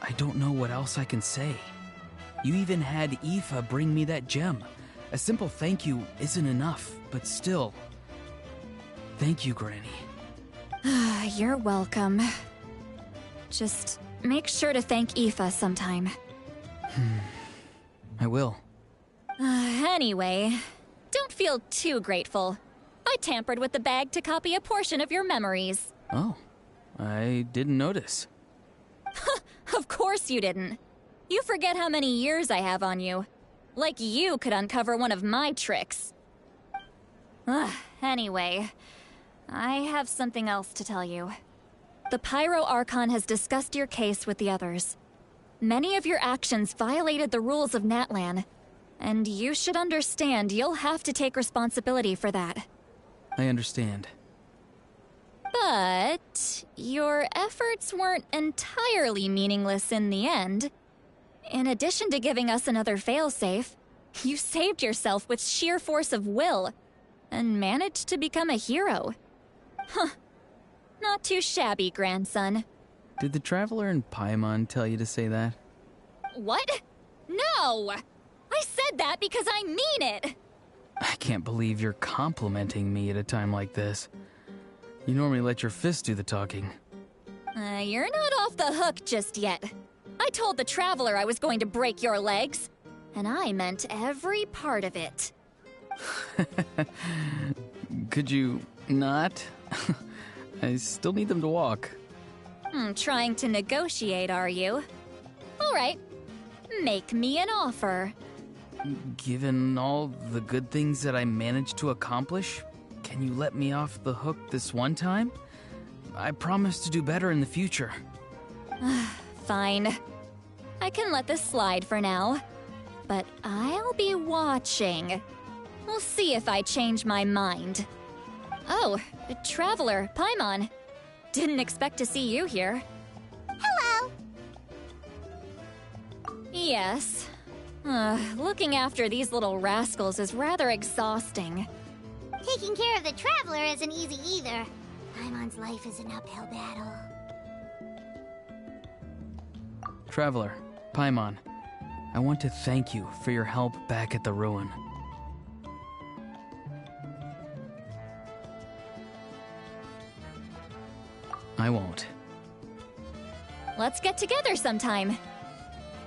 I don't know what else I can say. You even had Aoife bring me that gem. A simple thank you isn't enough, but still. Thank you, Granny. You're welcome. Just make sure to thank Aoife sometime. I will. Anyway, don't feel too grateful. I tampered with the bag to copy a portion of your memories. Oh, I didn't notice. Of course you didn't. You forget how many years I have on you. Like you could uncover one of my tricks. Anyway, I have something else to tell you. The Pyro Archon has discussed your case with the others. Many of your actions violated the rules of Natlan, and you should understand you'll have to take responsibility for that. I understand. But your efforts weren't entirely meaningless in the end. In addition to giving us another failsafe, you saved yourself with sheer force of will and managed to become a hero. Not too shabby, grandson. Did the Traveler and Paimon tell you to say that? What? No! I said that because I mean it! I can't believe you're complimenting me at a time like this. You normally let your fists do the talking. You're not off the hook just yet. I told the Traveler I was going to break your legs, and I meant every part of it. Could you not? I still need them to walk. Trying to negotiate, are you? All right. Make me an offer. Given all the good things that I managed to accomplish, can you let me off the hook this one time? I promise to do better in the future. Fine. I can let this slide for now. But I'll be watching. We'll see if I change my mind. Oh, Traveler, Paimon. Didn't expect to see you here. Hello! Yes. Looking after these little rascals is rather exhausting. Taking care of the Traveler isn't easy either. Paimon's life is an uphill battle. Traveler, Paimon, I want to thank you for your help back at the ruin. I won't. Let's get together sometime.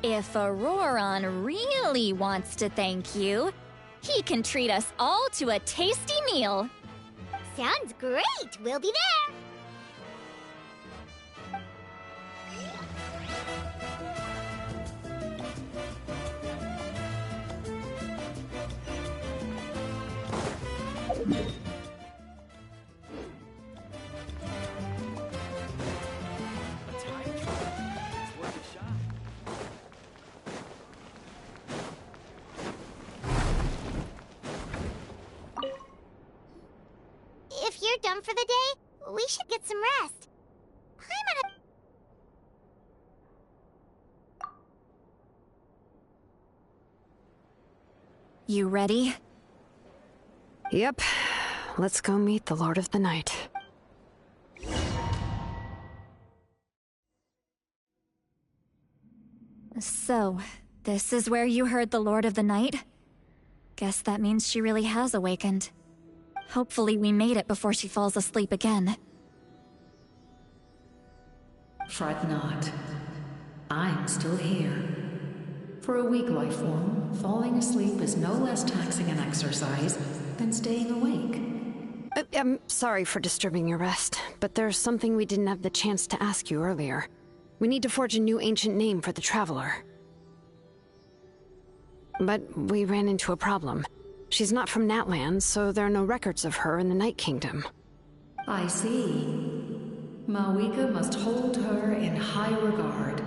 If Auroron really wants to thank you, he can treat us all to a tasty meal. Sounds great! We'll be there! If you're done for the day, we should get some rest. You ready? Yep. Let's go meet the Lord of the Night. So, this is where you heard the Lord of the Night? Guess that means she really has awakened. Hopefully we made it before she falls asleep again. Fret not. I'm still here. For a weak life form, falling asleep is no less taxing an exercise than staying awake. I'm sorry for disturbing your rest, but there's something we didn't have the chance to ask you earlier. We need to forge a new ancient name for the Traveler. But we ran into a problem. She's not from Natlan, so there are no records of her in the Night Kingdom. I see. Mawika must hold her in high regard.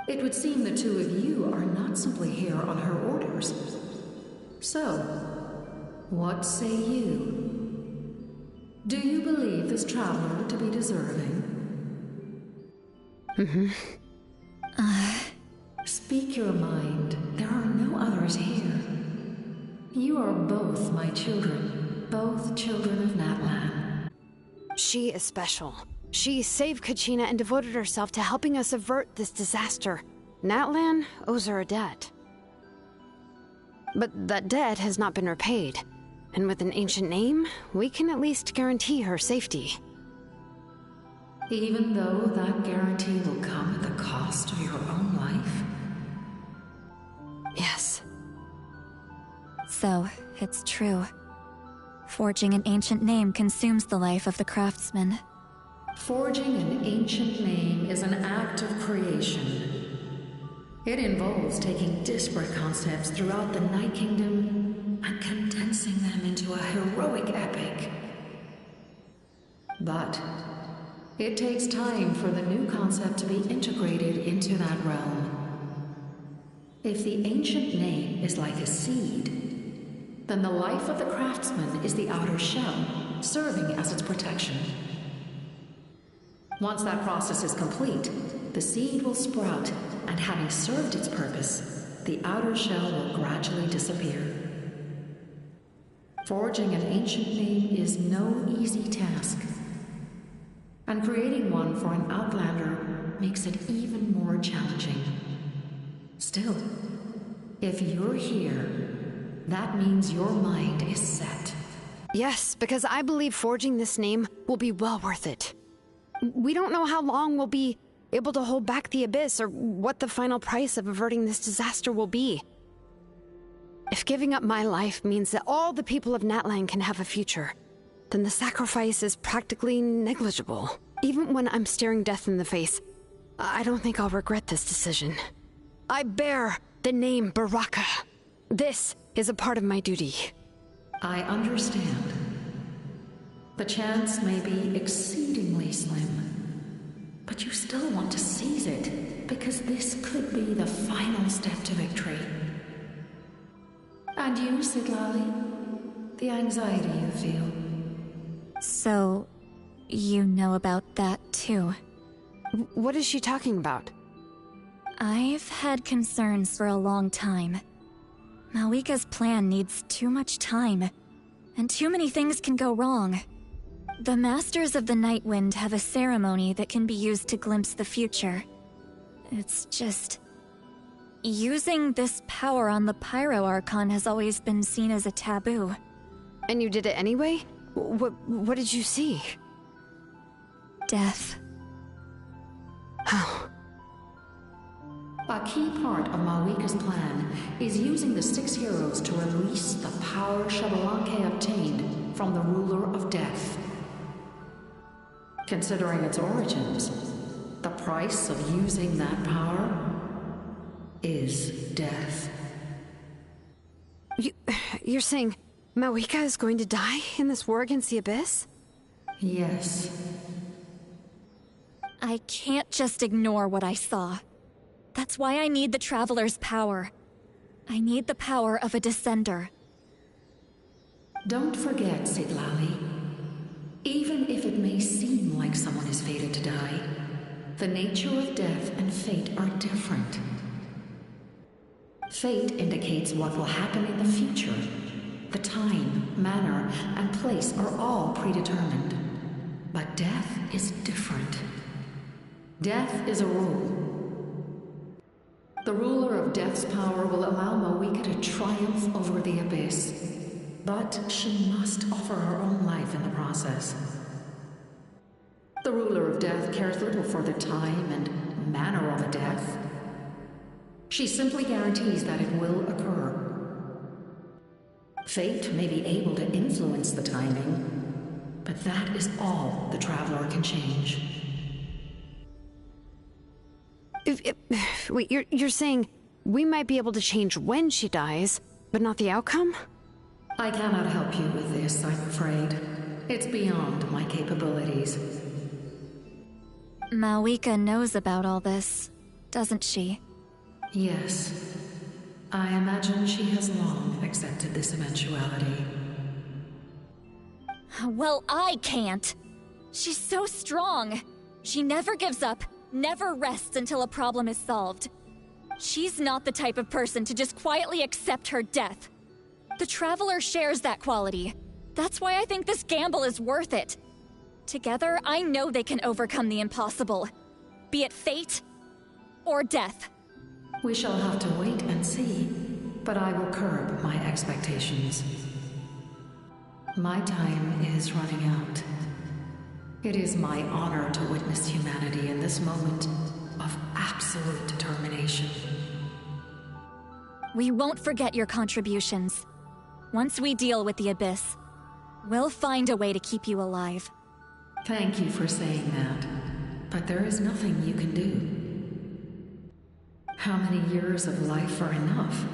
It would seem the two of you are not simply here on her orders. So, what say you? Do you believe this traveler to be deserving? Speak your mind. There are no others here. You are both my children. Both children of Natlan. She is special. She saved Kachina and devoted herself to helping us avert this disaster. Natlan owes her a debt. But that debt has not been repaid. And with an ancient name, we can at least guarantee her safety. Even though that guarantee will come at the cost of your own life? Yes. So, it's true. Forging an ancient name consumes the life of the craftsman. Forging an ancient name is an act of creation. It involves taking disparate concepts throughout the Night Kingdom and condensing them into a heroic epic. But it takes time for the new concept to be integrated into that realm. If the ancient name is like a seed, then the life of the craftsman is the outer shell, serving as its protection. Once that process is complete, the seed will sprout, and having served its purpose, the outer shell will gradually disappear. Forging an ancient name is no easy task, and creating one for an outlander makes it even more challenging. Still, if you're here, that means your mind is set. Yes, because I believe forging this name will be well worth it. We don't know how long we'll be able to hold back the Abyss, or what the final price of averting this disaster will be. If giving up my life means that all the people of Natlan can have a future, then the sacrifice is practically negligible. Even when I'm staring death in the face, I don't think I'll regret this decision. I bear the name Baraka. This is a part of my duty. I understand. The chance may be exceedingly slim, but you still want to seize it, because this could be the final step to victory. And you, Siglali, the anxiety you feel. So, you know about that too. What is she talking about? I've had concerns for a long time. Mawika's plan needs too much time, and too many things can go wrong. The Masters of the Night Wind have a ceremony that can be used to glimpse the future. It's just... using this power on the Pyro Archon has always been seen as a taboo. And you did it anyway? What did you see? Death. A key part of Mawika's plan is using the 6 heroes to release the power Xbalanque obtained from the ruler of death. Considering its origins, the price of using that power is death. You're saying Mawika is going to die in this war against the Abyss? Yes. I can't just ignore what I saw. That's why I need the Traveler's power. I need the power of a Descender. Don't forget, Citlali. Even if it may seem like someone is fated to die, the nature of death and fate are different. Fate indicates what will happen in the future. The time, manner, and place are all predetermined. But death is different. Death is a rule. The ruler of Death's power will allow Mawika to triumph over the Abyss, but she must offer her own life in the process. The ruler of Death cares little for the time and manner of a death. She simply guarantees that it will occur. Fate may be able to influence the timing, but that is all the Traveler can change. Wait, you're saying we might be able to change when she dies, but not the outcome? I cannot help you with this, I'm afraid. It's beyond my capabilities. Mawika knows about all this, doesn't she? Yes. I imagine she has long accepted this eventuality. Well, I can't. She's so strong. She never gives up, never rests until a problem is solved. She's not the type of person to just quietly accept her death. The Traveler shares that quality. That's why I think this gamble is worth it. Together, I know they can overcome the impossible. Be it fate or death. We shall have to wait and see, but I will curb my expectations. My time is running out. It is my honor to witness humanity in this moment of absolute determination. We won't forget your contributions. Once we deal with the Abyss, we'll find a way to keep you alive. Thank you for saying that, but there is nothing you can do. How many years of life are enough?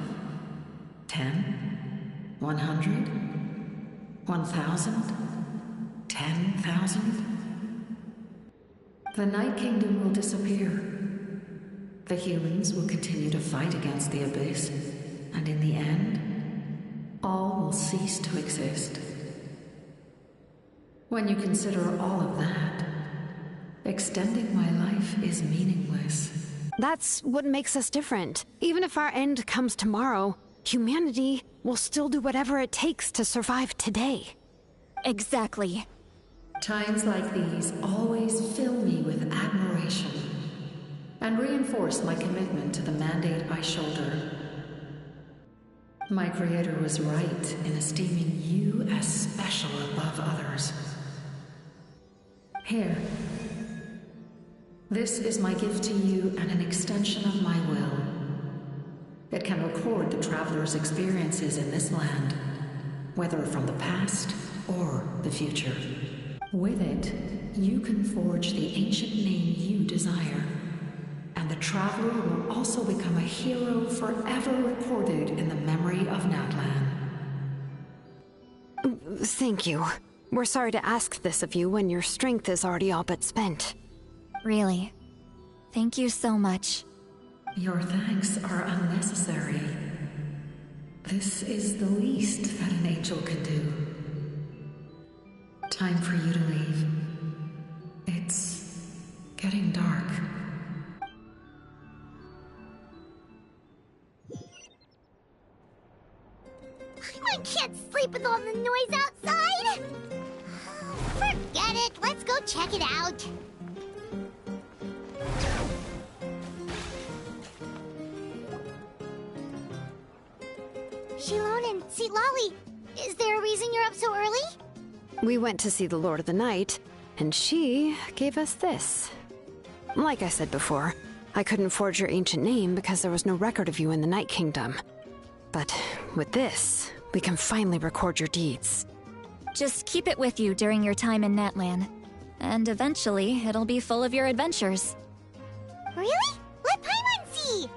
10? 100? 1,000? 10,000? The Night Kingdom will disappear. The humans will continue to fight against the Abyss, and in the end, all will cease to exist. When you consider all of that, extending my life is meaningless. That's what makes us different. Even if our end comes tomorrow, humanity will still do whatever it takes to survive today. Exactly. Times like these always fill me with admiration and reinforce my commitment to the mandate I shoulder. My Creator was right in esteeming you as special above others. Here. This is my gift to you and an extension of my will. It can record the Traveler's experiences in this land, whether from the past or the future. With it, you can forge the ancient name you desire, and the Traveler will also become a hero forever recorded in the memory of Natlan. Thank you. We're sorry to ask this of you when your strength is already all but spent. Really. Thank you so much. Your thanks are unnecessary. This is the least that an angel can do. Time for you to leave. It's getting dark. I can't sleep with all the noise outside! Forget it, let's go check it out. Shilon and Citlali, is there a reason you're up so early? We went to see the Lord of the Night. And she gave us this. Like I said before, I couldn't forge your ancient name because there was no record of you in the Night Kingdom. But with this, we can finally record your deeds. Just keep it with you during your time in Natlan. And eventually, it'll be full of your adventures. Really? Let Paimon see!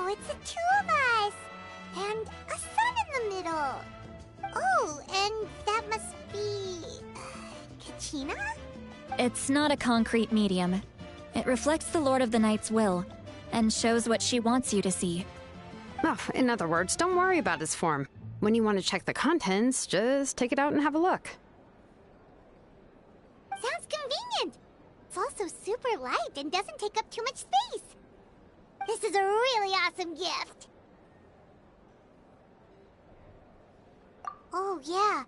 It's the two of us! And a sun in the middle! Oh, and that must be... Kachina? It's not a concrete medium. It reflects the Lord of the Night's will, and shows what she wants you to see. Oh, in other words, don't worry about his form. When you want to check the contents, just take it out and have a look. Sounds convenient! It's also super light and doesn't take up too much space. This is a really awesome gift! Oh, yeah.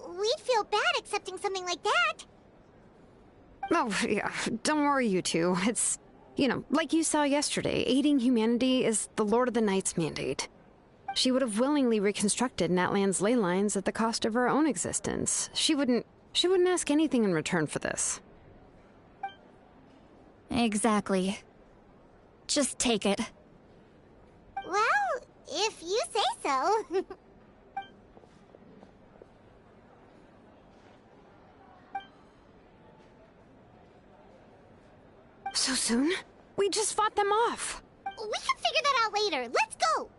We'd feel bad accepting something like that. Oh, yeah. Don't worry, you two. It's, like you saw yesterday, aiding humanity is the Lord of the Night's mandate. She would have willingly reconstructed Natlan's ley lines at the cost of her own existence. She wouldn't ask anything in return for this. Exactly. Just take it. Well, if you say so. So soon? We just fought them off. We can figure that out later. Let's go!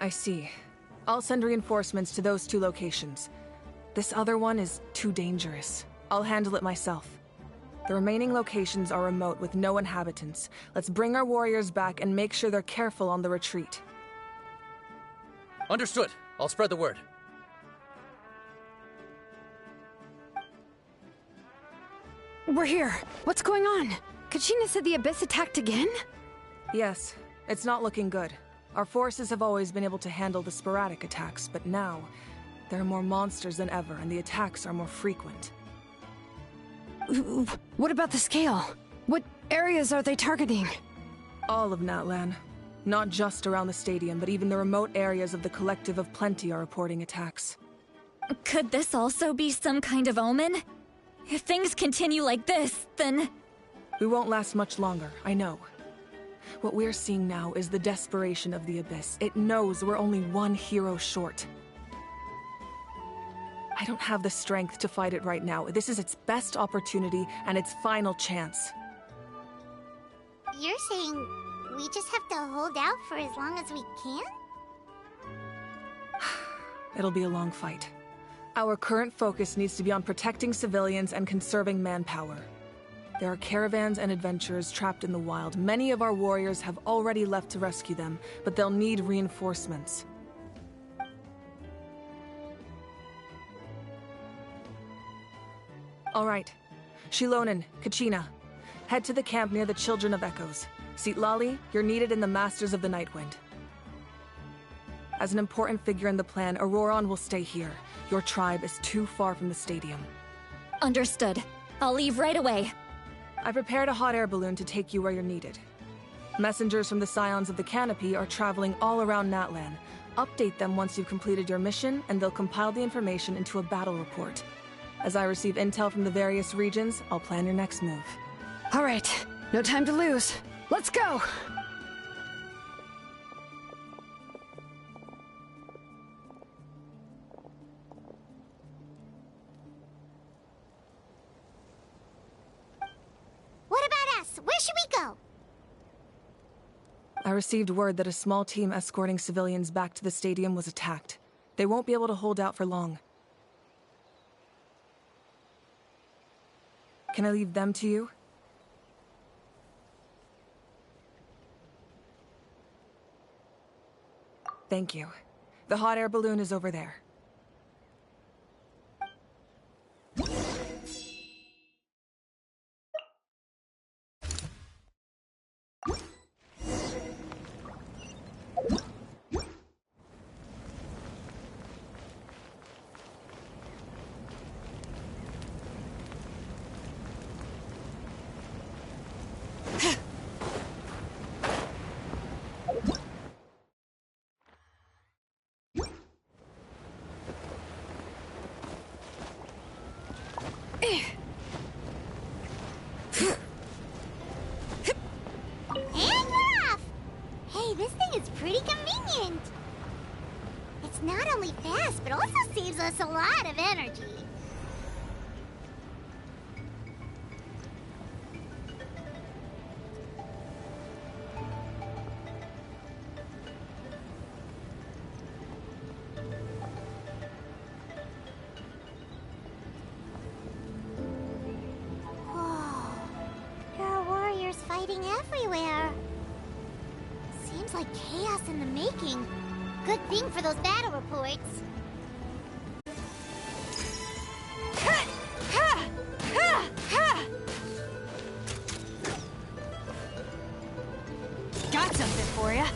I see. I'll send reinforcements to those 2 locations. This other one is too dangerous. I'll handle it myself. The remaining locations are remote with no inhabitants. Let's bring our warriors back and make sure they're careful on the retreat. Understood. I'll spread the word. We're here. What's going on? Kachina said the Abyss attacked again? Yes. It's not looking good. Our forces have always been able to handle the sporadic attacks, but now, there are more monsters than ever, and the attacks are more frequent. What about the scale? What areas are they targeting? All of Natlan. Not just around the stadium, but even the remote areas of the Collective of Plenty are reporting attacks. Could this also be some kind of omen? If things continue like this, then... We won't last much longer, I know. What we're seeing now is the desperation of the Abyss. It knows we're only one hero short. I don't have the strength to fight it right now. This is its best opportunity and its final chance. You're saying we just have to hold out for as long as we can? It'll be a long fight. Our current focus needs to be on protecting civilians and conserving manpower. There are caravans and adventurers trapped in the wild. Many of our warriors have already left to rescue them, but they'll need reinforcements. All right. Shilonen, Kachina, head to the camp near the Children of Echoes. Citlali, you're needed in the Masters of the Nightwind. As an important figure in the plan, Auroron will stay here. Your tribe is too far from the stadium. Understood. I'll leave right away. I prepared a hot air balloon to take you where you're needed. Messengers from the Scions of the Canopy are traveling all around Natlan. Update them once you've completed your mission, and they'll compile the information into a battle report. As I receive intel from the various regions, I'll plan your next move. All right, no time to lose. Let's go! What about us? Where should we go? I received word that a small team escorting civilians back to the stadium was attacked. They won't be able to hold out for long. Can I leave them to you? Thank you. The hot air balloon is over there. And we're off! Hey, this thing is pretty convenient. It's not only fast, but also saves us a lot of energy. Fighting everywhere. Seems like chaos in the making. Good thing for those battle reports. Got something for ya.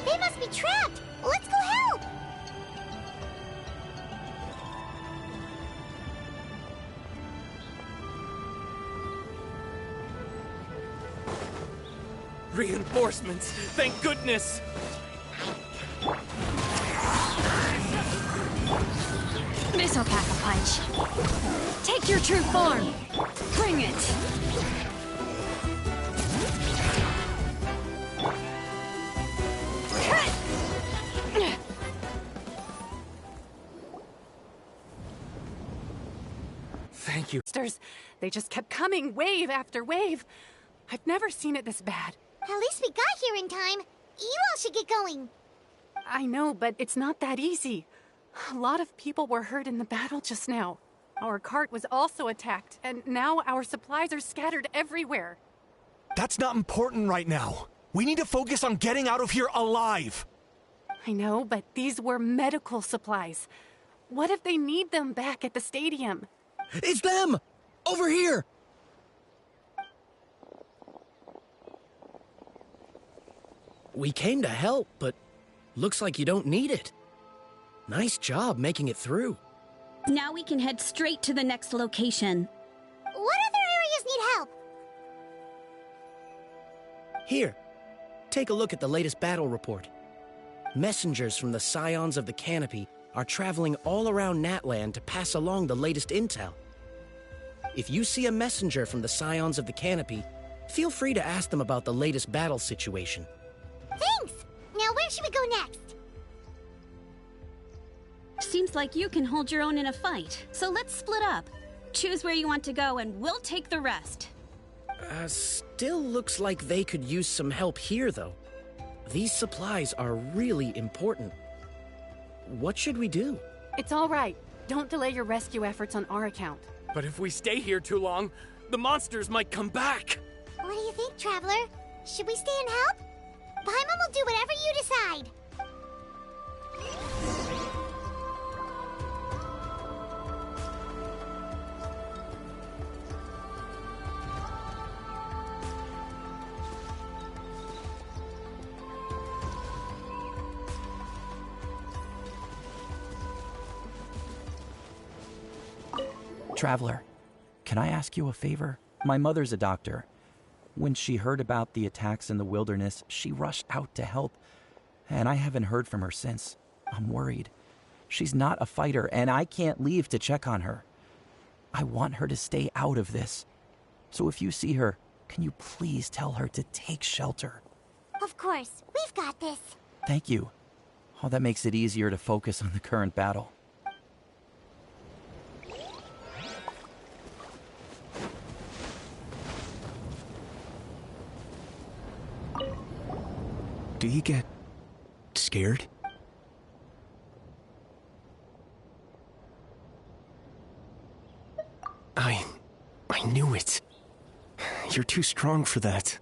They must be trapped! Let's go help! Reinforcements! Thank goodness! This'll pack a punch. Take your true form. Bring it. Thank you. They just kept coming, wave after wave. I've never seen it this bad. At least we got here in time. You all should get going. I know, but it's not that easy. A lot of people were hurt in the battle just now. Our cart was also attacked, and now our supplies are scattered everywhere. That's not important right now. We need to focus on getting out of here alive. I know, but these were medical supplies. What if they need them back at the stadium? It's them! Over here! We came to help, but looks like you don't need it. Nice job making it through. Now we can head straight to the next location. What other areas need help? Here, take a look at the latest battle report. Messengers from the Scions of the Canopy are traveling all around Natland to pass along the latest intel. If you see a messenger from the Scions of the Canopy, feel free to ask them about the latest battle situation. Thanks! Now where should we go next? Seems like you can hold your own in a fight, so let's split up. Choose where you want to go and we'll take the rest. Still looks like they could use some help here, though. These supplies are really important. What should we do? It's all right. Don't delay your rescue efforts on our account. But if we stay here too long, the monsters might come back. What do you think, Traveler? Should we stay and help? Paimon will do whatever you decide. Traveler, can I ask you a favor? My mother's a doctor. When she heard about the attacks in the wilderness, she rushed out to help, and I haven't heard from her since. I'm worried. She's not a fighter, and I can't leave to check on her. I want her to stay out of this. So if you see her, can you please tell her to take shelter? Of course, we've got this. Thank you. Oh, that makes it easier to focus on the current battle. Do you get scared? I knew it. You're too strong for that.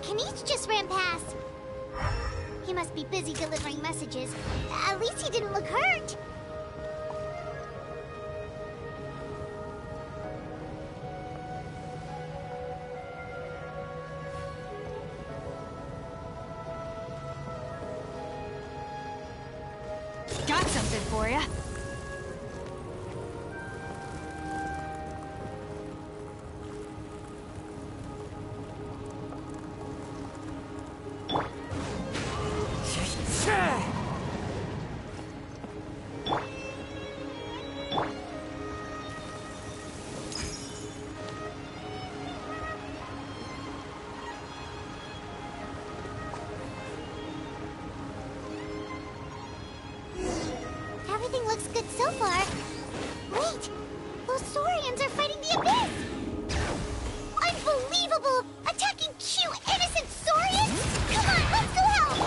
Kanish just ran past. He must be busy delivering messages. At least he didn't look hurt. Got something for ya. Everything looks good so far. Wait! Those Saurians are fighting the Abyss! Unbelievable! Attacking cute, innocent Saurians? Come on, let's go help!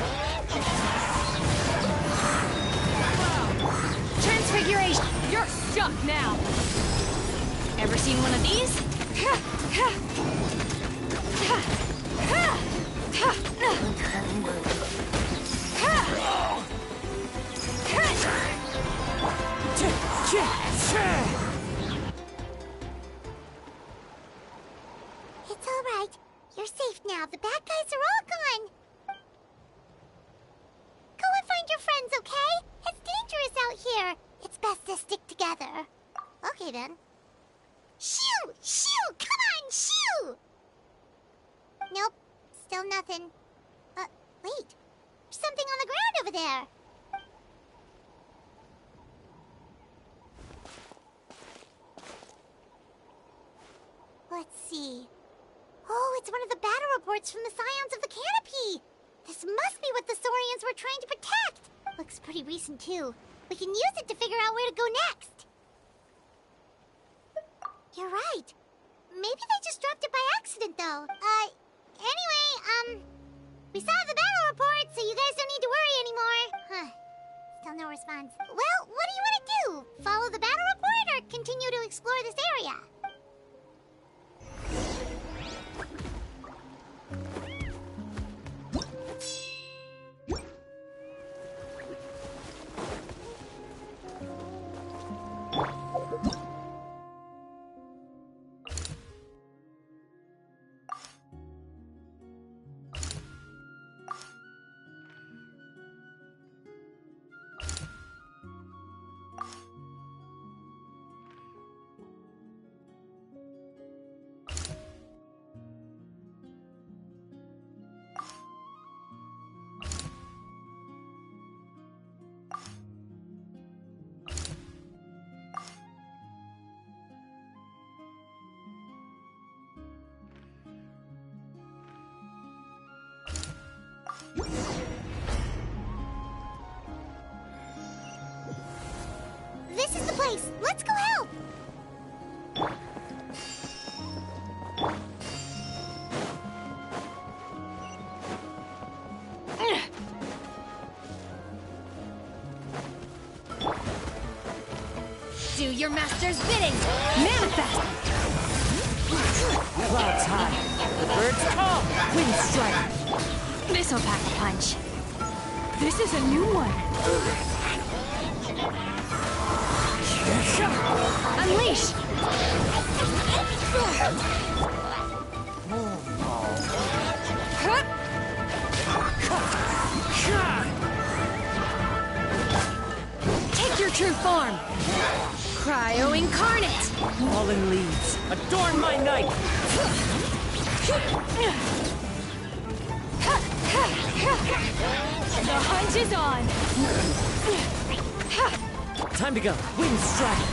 Transfiguration! You're stuck now! Ever seen one of these? It's all right. You're safe now. The bad guys are all gone. Go and find your friends, okay? It's dangerous out here. It's best to stick together. Okay, then. Shoo! Shoo! Come on, shoo! Nope. Still nothing. Wait. There's something on the ground over there. see. Oh, it's one of the battle reports from the Scions of the Canopy. This must be what the Saurians were trying to protect. Looks pretty recent, too. We can use it to figure out where to go next. You're right. Maybe they just dropped it by accident, though. Anyway, we saw the battle report, so you guys don't need to worry anymore. Huh. Still no response. Well, what do you want to do? Follow the battle report or continue to explore this area? This is the place. Let's go help. Do your master's bidding. Manifest! Clouds high. The birds call. Wind strike. This'll pack a punch. This is a new one. Unleash! Take your true form. Cryo incarnate. Fallen leaves. Adorn my night. The hunt is on. Time to go. Wind strike.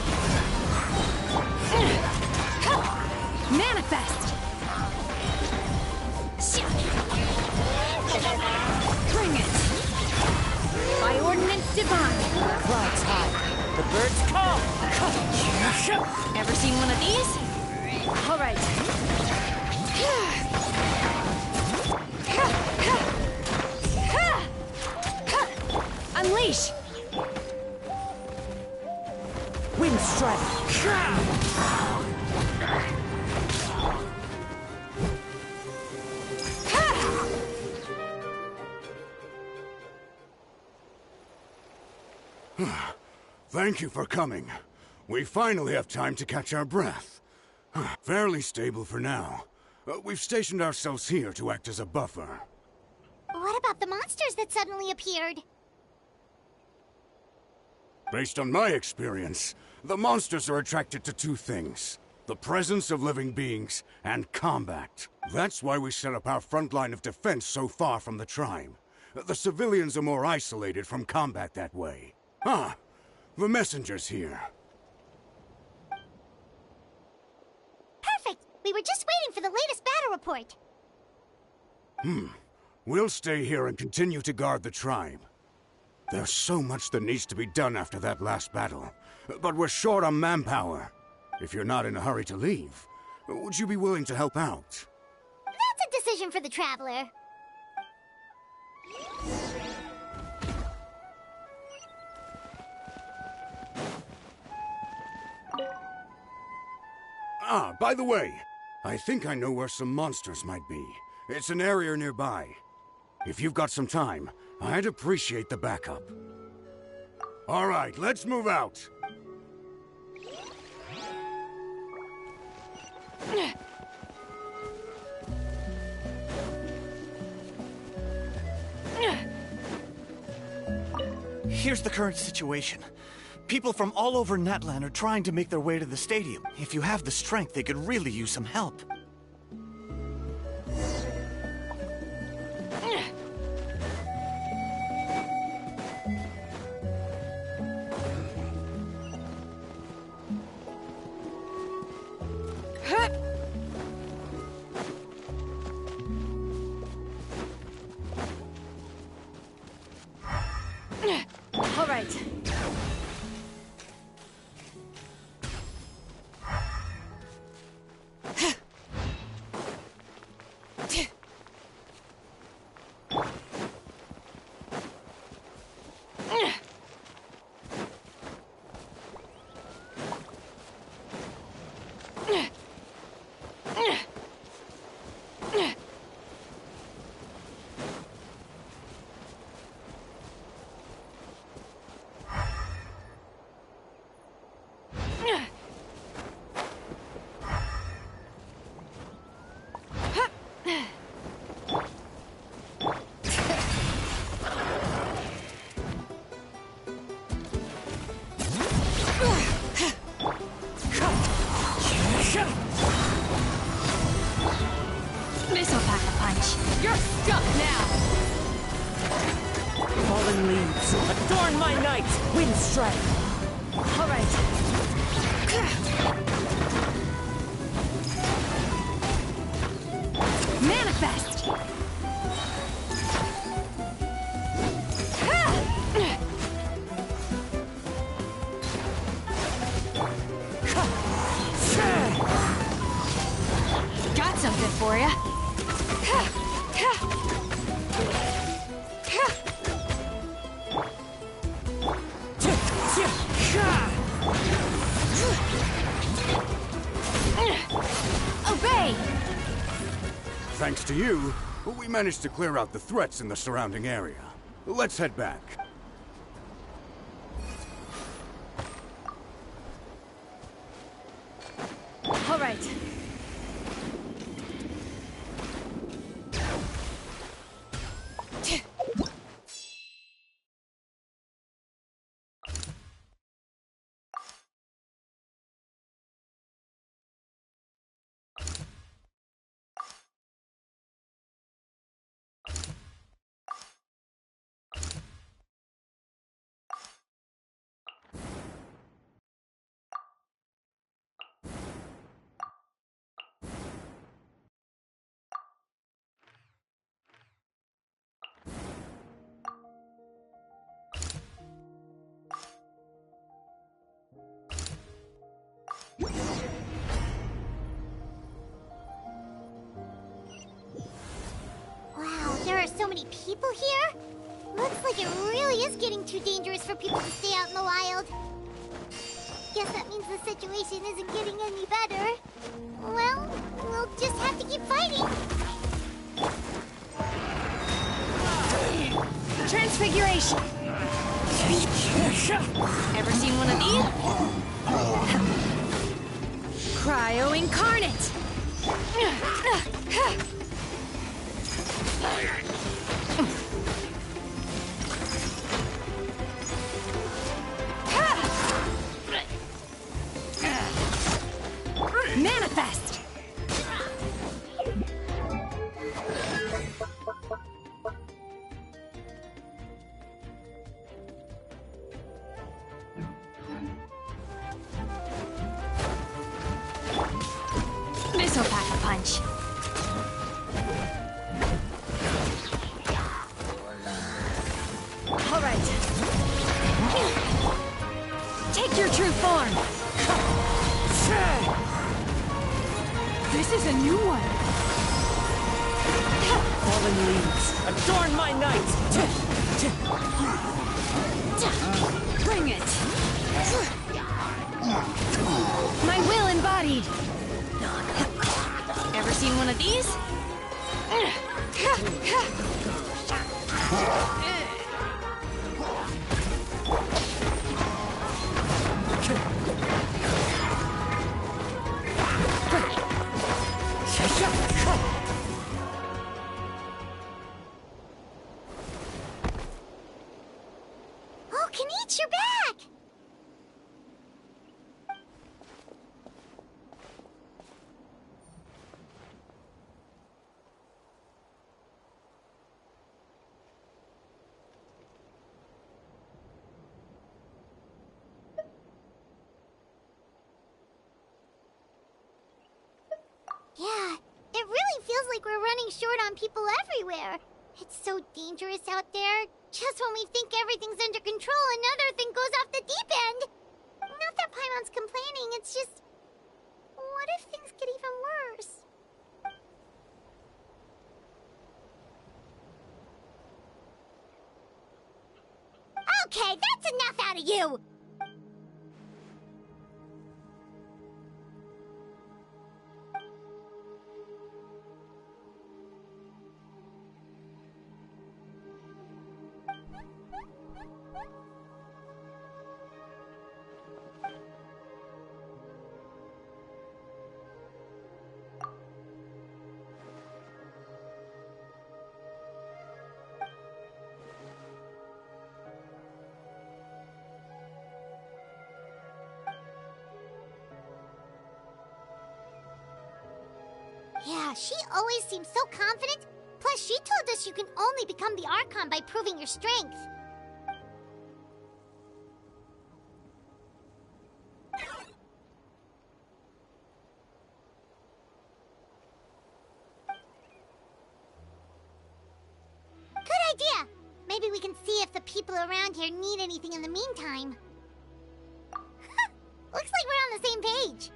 Manifest. Bring it. By ordinance divine. Clouds high. The birds call. Ever seen one of these? All right. Unleash. Wind strike. Thank you for coming. We finally have time to catch our breath. Fairly stable for now. We've stationed ourselves here to act as a buffer. What about the monsters that suddenly appeared? Based on my experience, the monsters are attracted to two things: the presence of living beings and combat. That's why we set up our front line of defense so far from the tribe. The civilians are more isolated from combat that way. The messenger's here. Perfect! We were just waiting for the latest battle report. We'll stay here and continue to guard the tribe. There's so much that needs to be done after that last battle, but we're short on manpower. If you're not in a hurry to leave, would you be willing to help out? That's a decision for the Traveler. By the way, I think I know where some monsters might be. It's an area nearby. If you've got some time, I'd appreciate the backup. All right, let's move out. Here's the current situation. People from all over Natlan are trying to make their way to the stadium. If you have the strength, they could really use some help. This'll pack a punch. You're stuck now! Fallen leaves, adorn my night! Wind strike! Alright. Manifest! Got something for ya. Obey! Thanks to you, we managed to clear out the threats in the surrounding area. Let's head back. All right. Wow, there are so many people here? Looks like it really is getting too dangerous for people to stay out in the wild. Guess that means the situation isn't getting any better. Well, we'll just have to keep fighting. Transfiguration! Ever seen one of these? Cryo Incarnate! Manifest! This'll pack a punch. All right. Take your true form! This is a new one. Fallen leaves, adorn my night! Bring it! My will embodied! Ever seen one of these? Oh, Kenichi, you're back! Yeah, it really feels like we're running short on people everywhere. It's so dangerous out there. Just when we think everything's under control, another thing goes off the deep end. Not that Paimon's complaining, it's just... What if things get even worse? Okay, that's enough out of you! she always seems so confident. Plus, she told us you can only become the Archon by proving your strength. Good idea! Maybe we can see if the people around here need anything in the meantime. Looks like we're on the same page.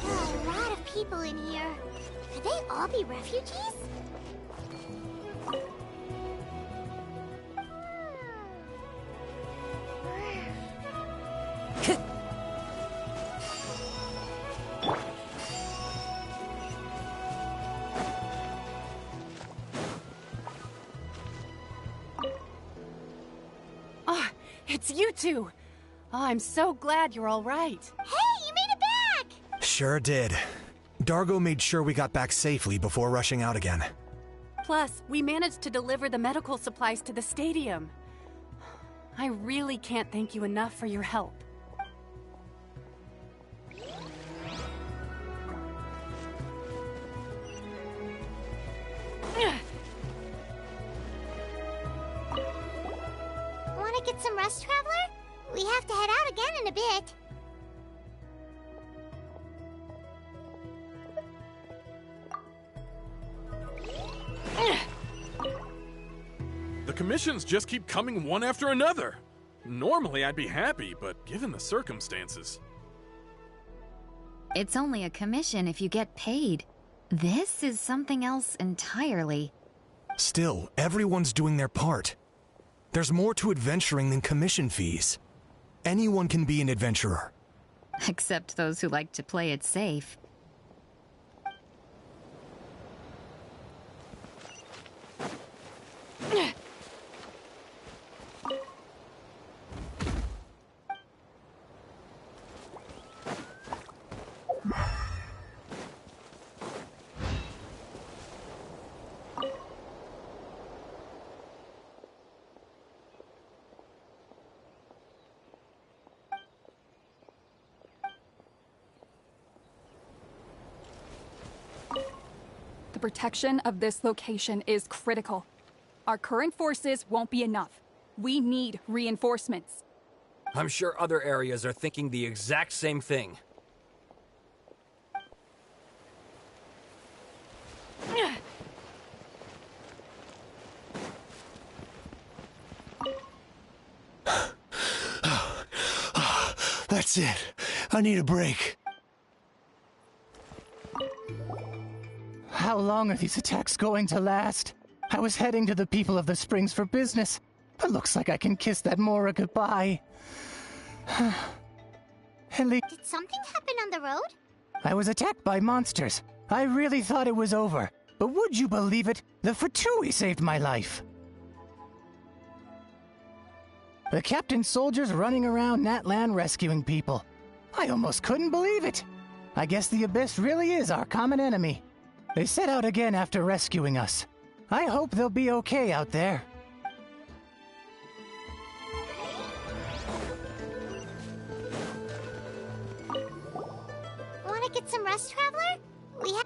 There are a lot of people in here. Could they all be refugees? Ah, it's you two. Oh, I'm so glad you're all right. Hey, you made it back! Sure did. Dargo made sure we got back safely before rushing out again. Plus, we managed to deliver the medical supplies to the stadium. I really can't thank you enough for your help. Want to get some rest, Traveler? We have to head out again in a bit. The commissions just keep coming one after another. Normally I'd be happy, but given the circumstances... It's only a commission if you get paid. This is something else entirely. Still, everyone's doing their part. There's more to adventuring than commission fees. Anyone can be an adventurer. Except those who like to play it safe. The protection of this location is critical. Our current forces won't be enough. We need reinforcements. I'm sure other areas are thinking the exact same thing. That's it. I need a break. How long are these attacks going to last? I was heading to the people of the Springs for business, but looks like I can kiss that Mora goodbye. Did something happen on the road? I was attacked by monsters. I really thought it was over, but would you believe it? The Fatui saved my life. The captain's soldiers running around Natlan rescuing people. I almost couldn't believe it. I guess the Abyss really is our common enemy. They set out again after rescuing us. I hope they'll be okay out there. Want to get some rest, Traveler? We have...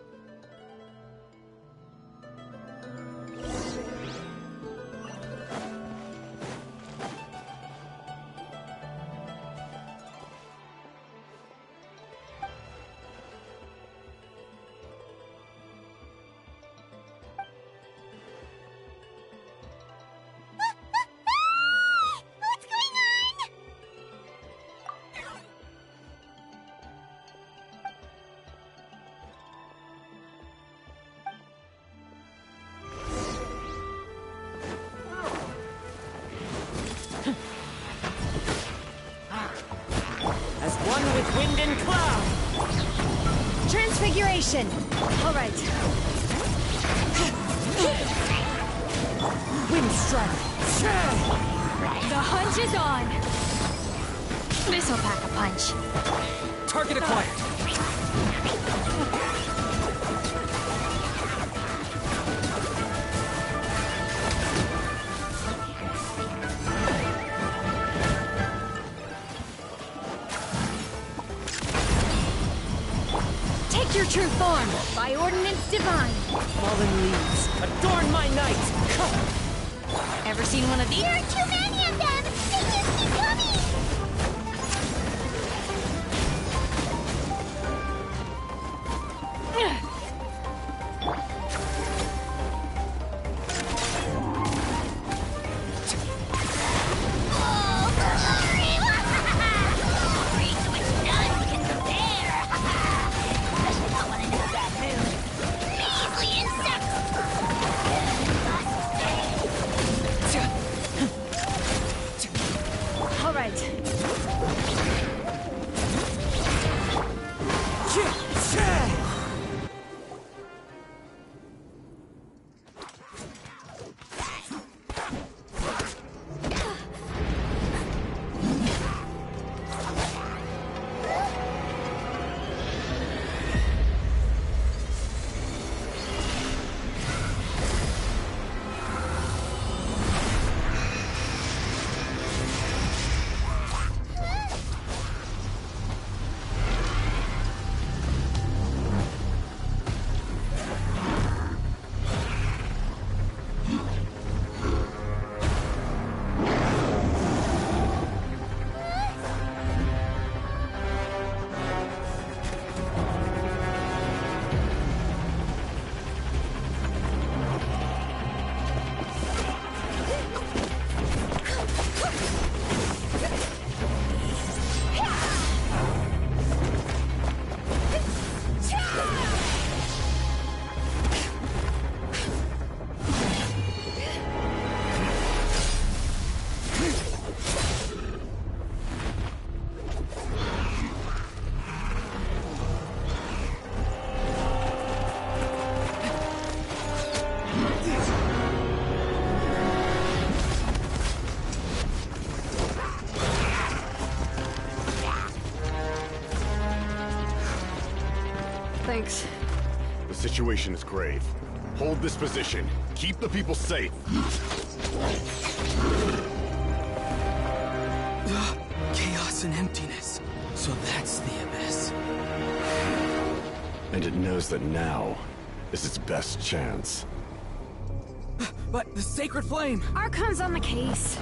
What's going on? As one with wind and cloud! Transfiguration! All right. Wind strike. The hunch is on. This'll pack a punch. Target acquired! Take Select your true form by ordinance divine. Fallen leaves, adorn my night! Ever seen one of these? There are too many of them! They just keep coming! All right. Thanks. The situation is grave. Hold this position. Keep the people safe. Chaos and emptiness. So that's the Abyss. And it knows that now is its best chance. But the Sacred Flame! Archon's on the case.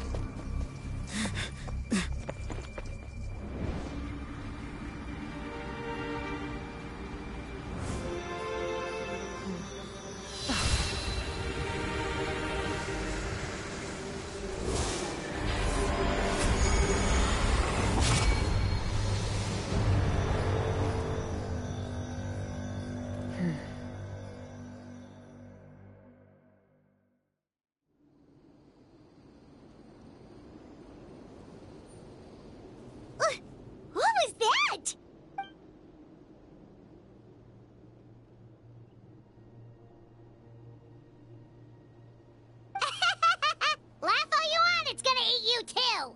What was that? Laugh all you want, it's gonna eat you too!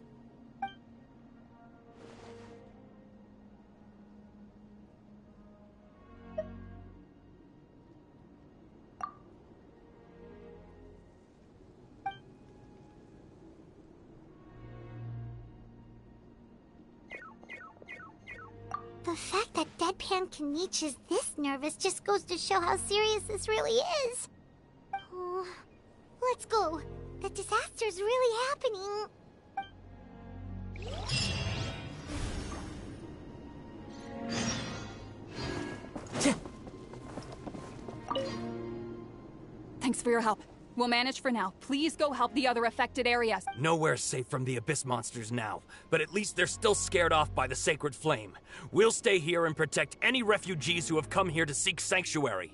The fact that Deadpan Kanich is this nervous just goes to show how serious this really is. Oh, let's go. The disaster's really happening. Thanks for your help. We'll manage for now. Please go help the other affected areas. Nowhere's safe from the Abyss monsters now, but at least they're still scared off by the Sacred Flame. We'll stay here and protect any refugees who have come here to seek sanctuary.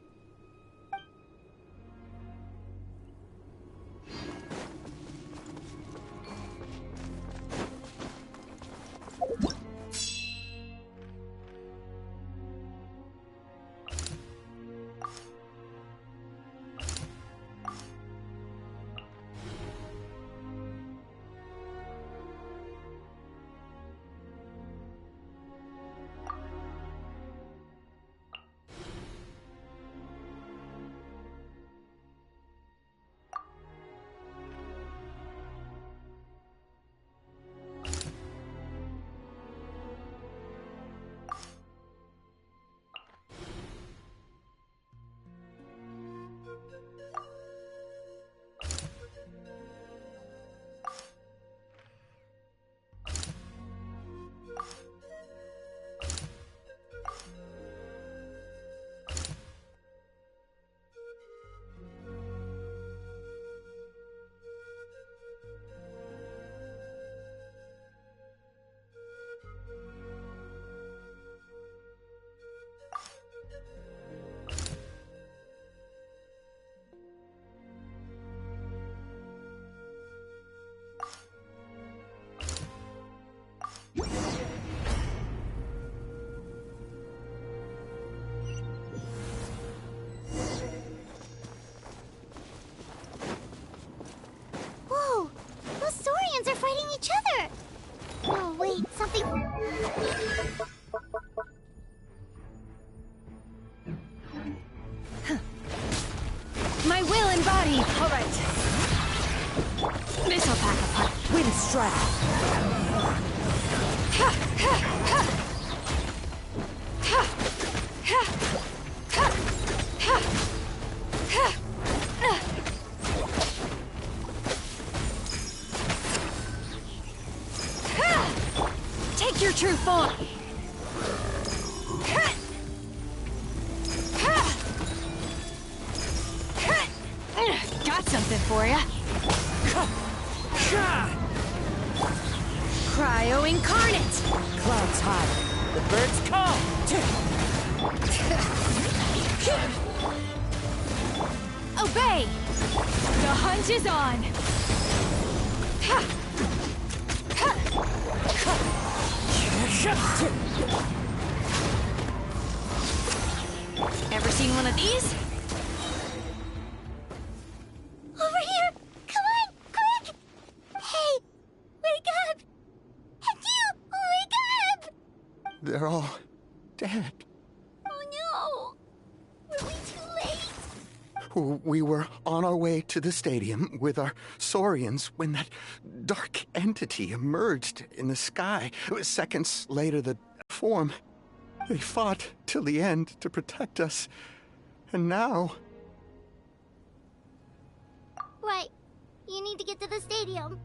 Wind strike! Take your true form! Got something for ya. Cryo Incarnate! Clouds high. The birds call! Obey! The hunt is on! Ever seen one of these? Over here! Come on, quick! Hey, wake up! And you, wake up! They're all dead. Oh no! Were we too late? We were on our way to the stadium with our Saurians when that dark entity emerged in the sky. Seconds later, the form. They fought till the end to protect us. And now... Right. You need to get to the stadium.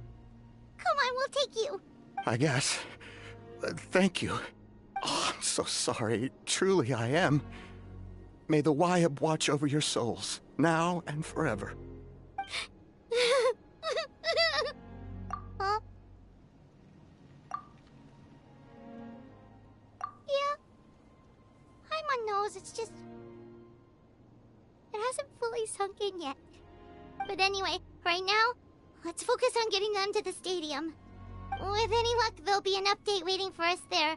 Come on, we'll take you. I guess. Thank you. Oh, I'm so sorry. Truly, I am. May the Wyab watch over your souls, now and forever. Huh? Yeah. Hi, my nose. It's just... It hasn't fully sunk in yet. But anyway, right now, let's focus on getting them to the stadium. With any luck, there'll be an update waiting for us there.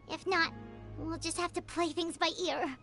If not, we'll just have to play things by ear.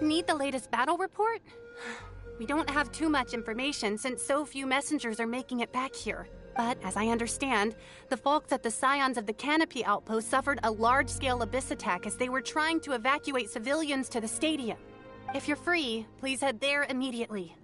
Need the latest battle report? We don't have too much information since so few messengers are making it back here. But as I understand, the folks at the Scions of the Canopy outpost suffered a large-scale abyss attack as they were trying to evacuate civilians to the stadium. If you're free, please head there immediately.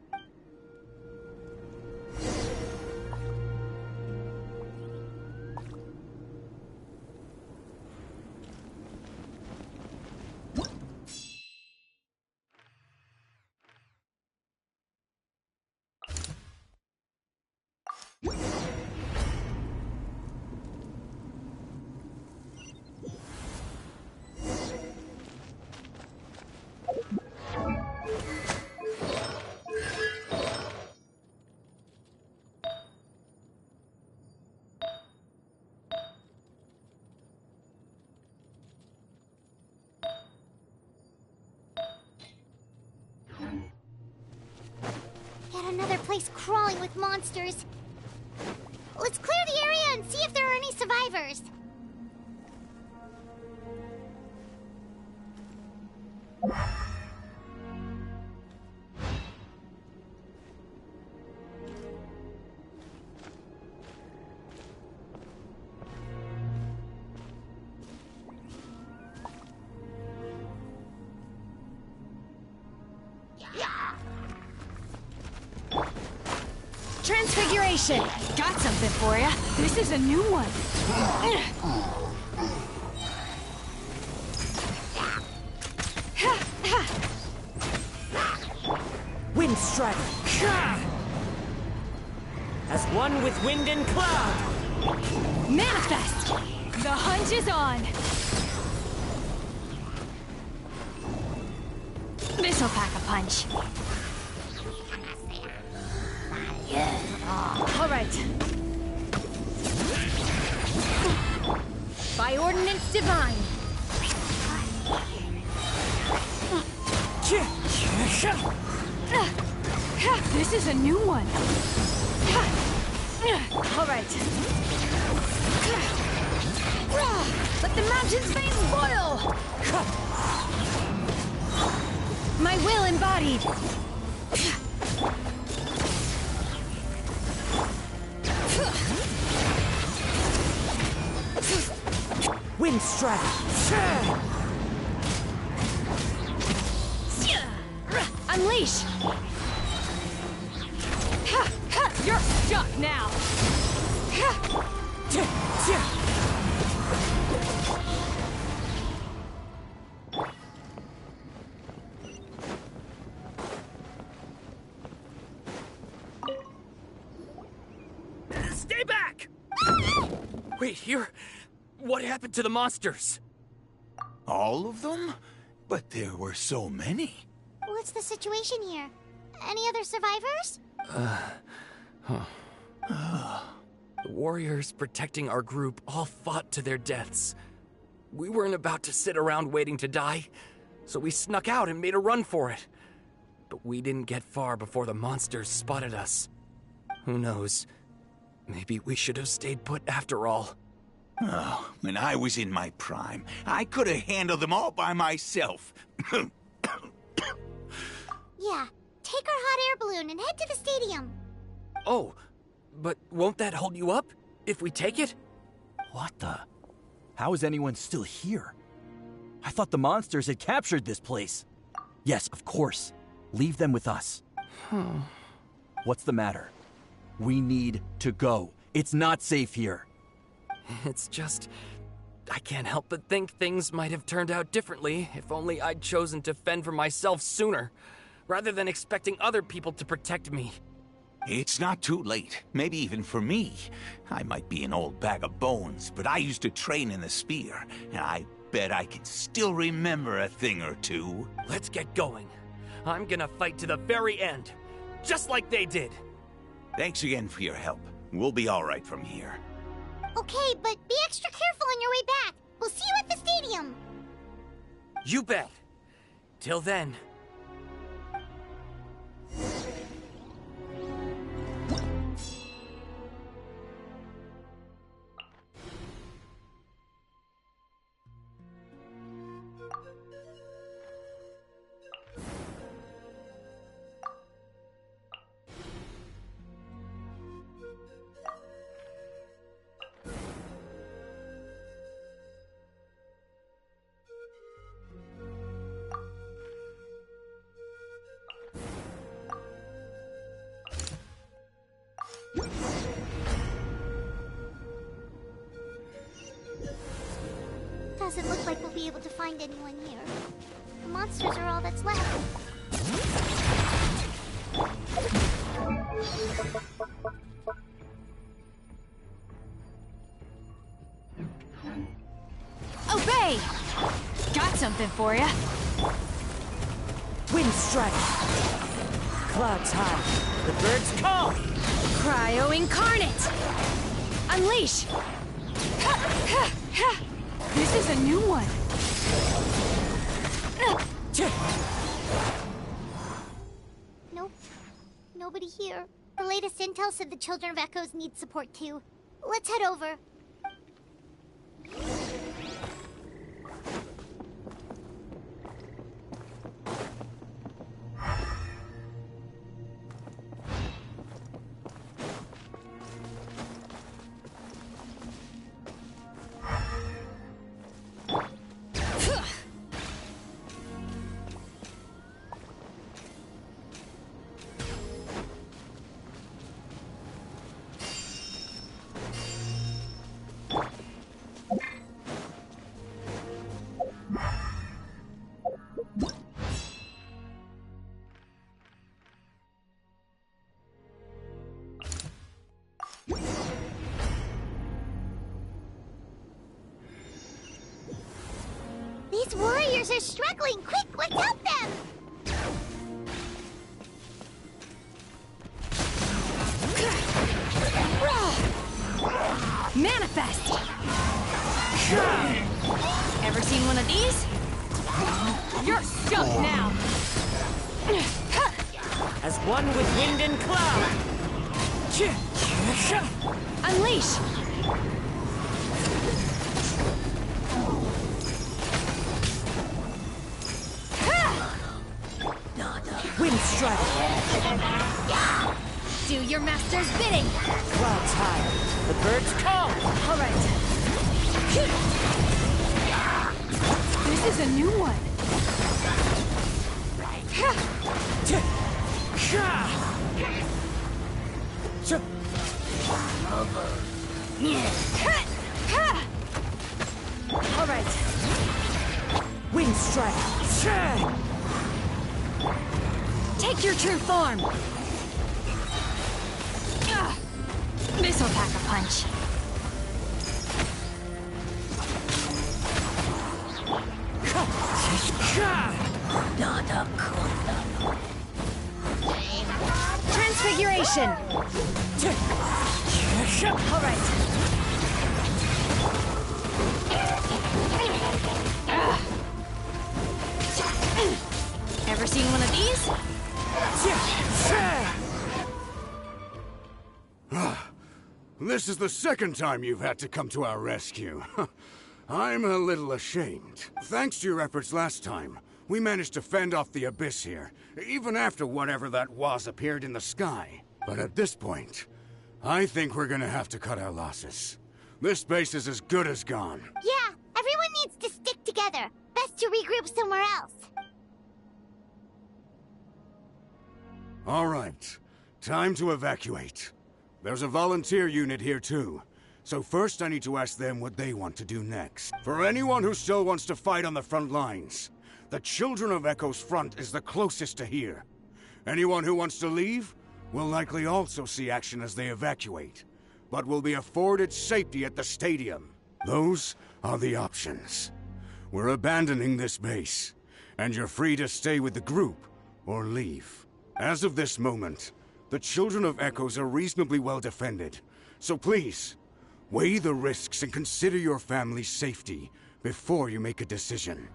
Another place crawling with monsters. Let's clear the area and see if there are any survivors. Transfiguration! Got something for ya. This is a new one. Wind strike! As one with wind and cloud! Manifest! The hunt is on! This'll pack a punch. All right. By ordinance divine. This is a new one. All right. Let the mountain's veins boil. My will embodied. Wind strike! Unleash! You're stuck now! Stay back! Wait, here? What happened to the monsters? All of them? But there were so many. What's the situation here? Any other survivors? The warriors protecting our group all fought to their deaths. We weren't about to sit around waiting to die, so we snuck out and made a run for it. But we didn't get far before the monsters spotted us. Who knows? Maybe we should have stayed put after all. Oh, when I was in my prime, I could have handled them all by myself. Yeah, take our hot air balloon and head to the stadium. Oh, but won't that hold you up if we take it? What the? How is anyone still here? I thought the monsters had captured this place. Yes, of course. Leave them with us. What's the matter? We need to go. It's not safe here. It's just... I can't help but think things might have turned out differently if only I'd chosen to fend for myself sooner, rather than expecting other people to protect me. It's not too late, maybe even for me. I might be an old bag of bones, but I used to train in the spear, and I bet I can still remember a thing or two. Let's get going. I'm gonna fight to the very end, just like they did. Thanks again for your help. We'll be all right from here. Okay, but be extra careful on your way back. We'll see you at the stadium. You bet. Till then. Doesn't look like we'll be able to find anyone here. The monsters are all that's left. Obey! Got something for ya. Wind strike! Clouds high. The birds call! Cryo incarnate! Unleash! This is a new one. Nope. Nobody here. The latest intel said the Children of Echoes need support too. Let's head over. These warriors are struggling! Quick, let's help them! Manifest! Ever seen one of these? You're stuck now! As one with wind and cloud! Unleash! Wind strike! Do your master's bidding! Clouds high, the birds call! All right. This is a new one. All right. Wind strike! Take your true form! This'll pack a punch. Transfiguration! All right. Ever seen one of these? This is the second time you've had to come to our rescue. I'm a little ashamed. Thanks to your efforts last time, we managed to fend off the Abyss here, even after whatever that was appeared in the sky. But at this point, I think we're gonna have to cut our losses. This base is as good as gone. Yeah, everyone needs to stick together. Best to regroup somewhere else. All right, time to evacuate. There's a volunteer unit here too. So first I need to ask them what they want to do next. For anyone who still wants to fight on the front lines, the Children of Echo's front is the closest to here. Anyone who wants to leave will likely also see action as they evacuate, but will be afforded safety at the stadium. Those are the options. We're abandoning this base, and you're free to stay with the group or leave. As of this moment, the Children of Echoes are reasonably well defended, so please, weigh the risks and consider your family's safety before you make a decision.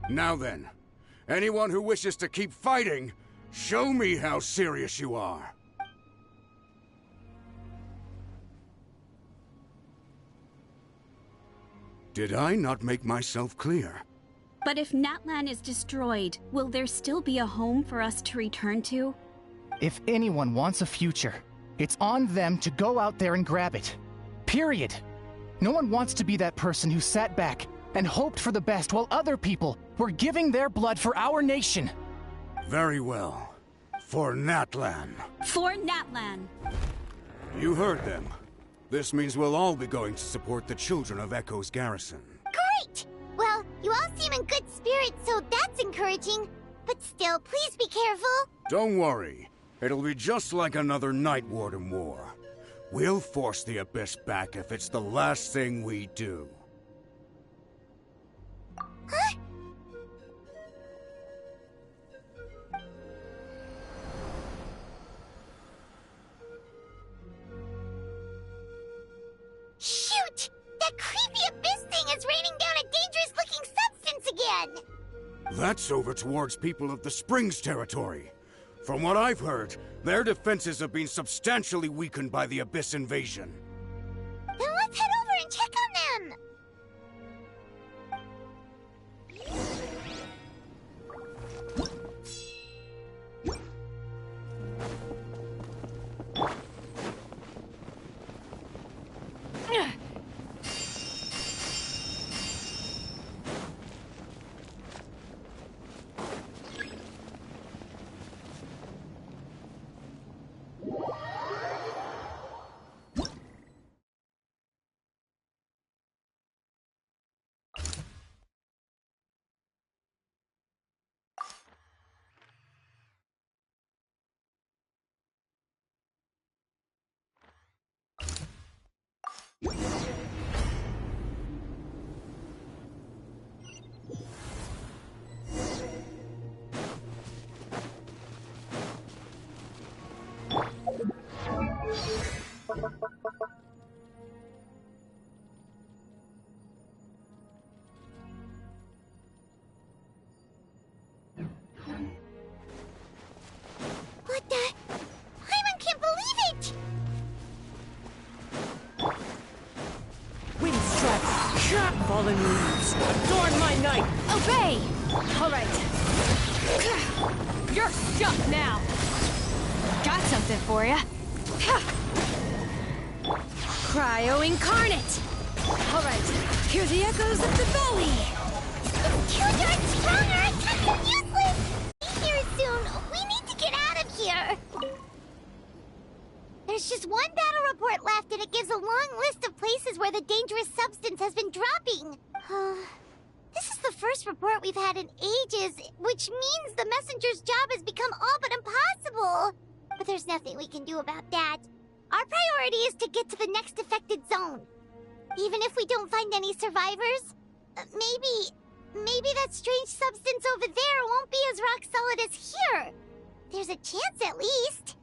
Now then, anyone who wishes to keep fighting, show me how serious you are. Did I not make myself clear? But if Natlan is destroyed, will there still be a home for us to return to? If anyone wants a future, it's on them to go out there and grab it. Period. No one wants to be that person who sat back and hoped for the best while other people were giving their blood for our nation. Very well. For Natlan. For Natlan. You heard them. This means we'll all be going to support the Children of Echo's garrison. Great! Well, you all seem in good spirits, so that's encouraging. But still, please be careful. Don't worry. It'll be just like another Night Warden war. We'll force the Abyss back if it's the last thing we do. Huh? Shoot! That creepy Abyss thing is raining down a dangerous-looking substance again! That's over towards people of the Springs territory. From what I've heard, their defenses have been substantially weakened by the Abyss invasion. Then let's head over and check on them! Fallen leaves, adorn my night! Obey! All right. You're stuck now. Got something for you. Cryo Incarnate! All right, hear the echoes of the valley! Too darn strong or attack is useless! Be here soon. We need to get out of here. There's just one battle report left, and it gives a long list of places where the dangerous substance has been dropping. This is the first report we've had in ages, which means the messenger's job has become all but impossible. But there's nothing we can do about that. Our priority is to get to the next affected zone. Even if we don't find any survivors, maybe that strange substance over there won't be as rock solid as here. There's a chance at least.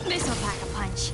This'll pack a punch.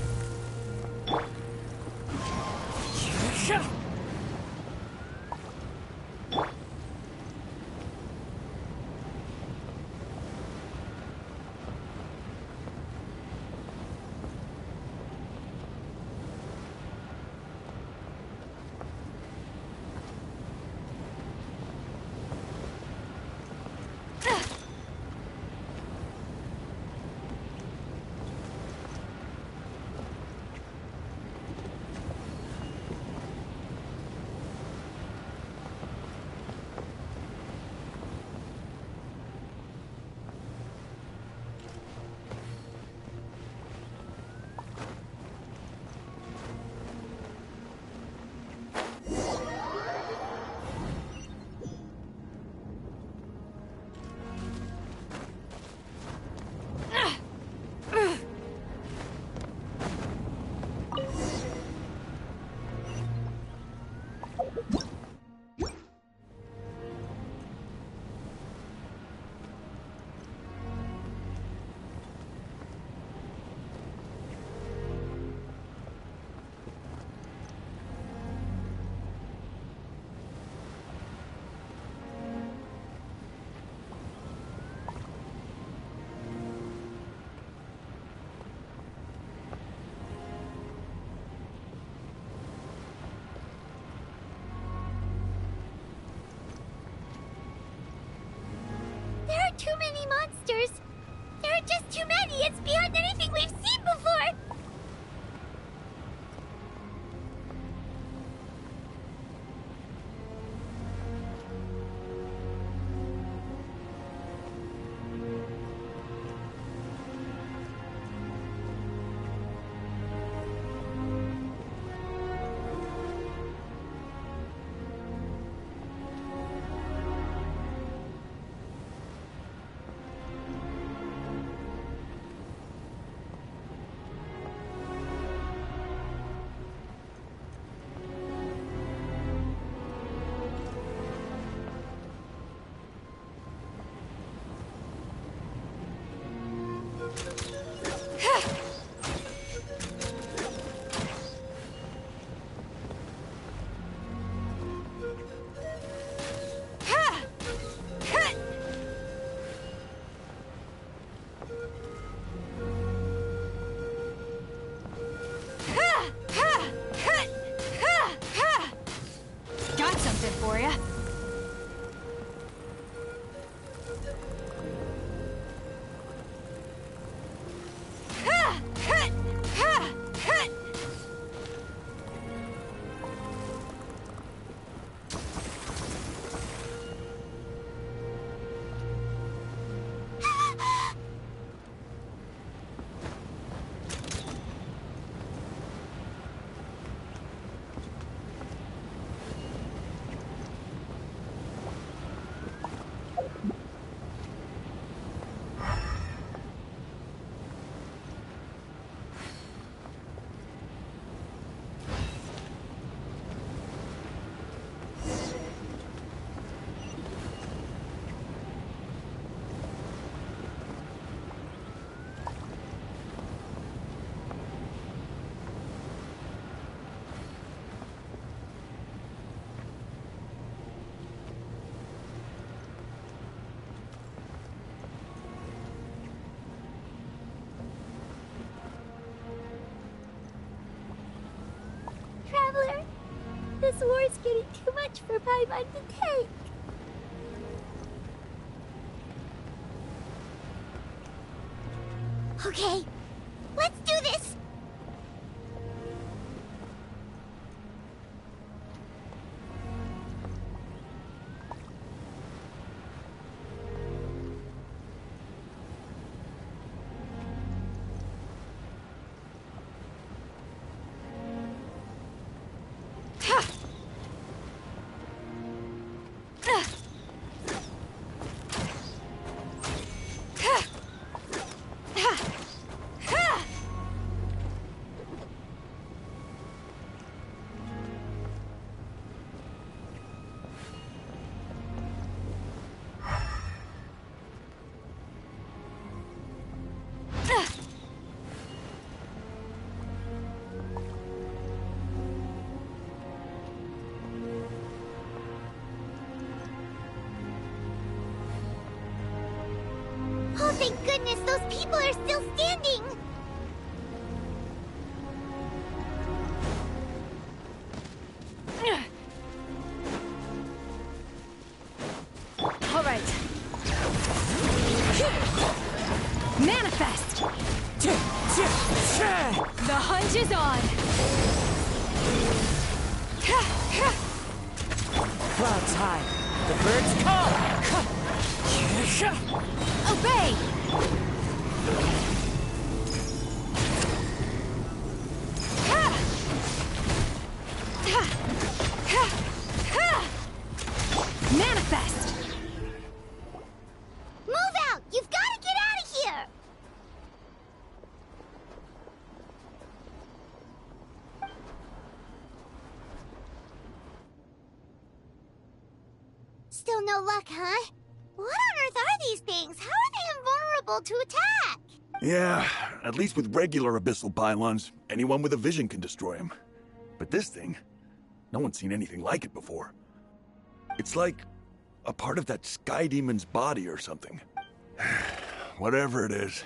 war's getting too much for Paimon to take. Okay, let's do this! Oh, thank goodness, those people are still standing! All right. Manifest! The hunt is on! Clouds high. The birds call. Obey! Manifest! Move out! You've got to get out of here! Still no luck, huh? What on earth are these things? How are they invulnerable to attack? Yeah, at least with regular abyssal pylons, anyone with a vision can destroy them. But this thing, no one's seen anything like it before. It's like a part of that sky demon's body or something. Whatever it is,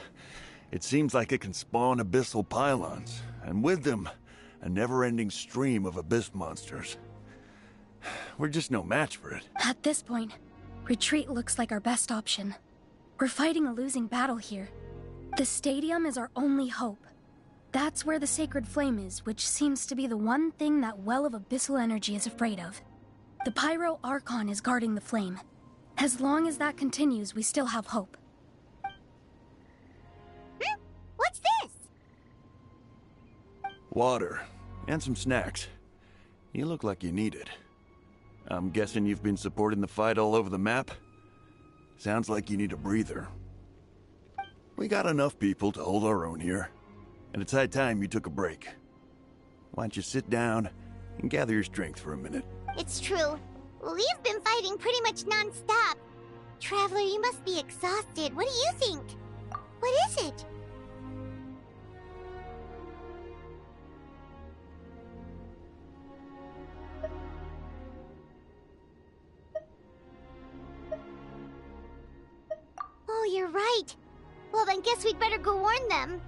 it seems like it can spawn abyssal pylons, and with them, a never-ending stream of abyss monsters. We're just no match for it. At this point, retreat looks like our best option. We're fighting a losing battle here. The stadium is our only hope. That's where the sacred flame is, which seems to be the one thing that well of abyssal energy is afraid of. The pyro archon is guarding the flame. As long as that continues, we still have hope. What's this? Water, and some snacks. You look like you need it. I'm guessing you've been supporting the fight all over the map? Sounds like you need a breather. We got enough people to hold our own here, and it's high time you took a break. Why don't you sit down and gather your strength for a minute? It's true. We've been fighting pretty much non-stop. Traveler, you must be exhausted. What do you think? What is it? Oh, you're right. Well, then guess we'd better go warn them.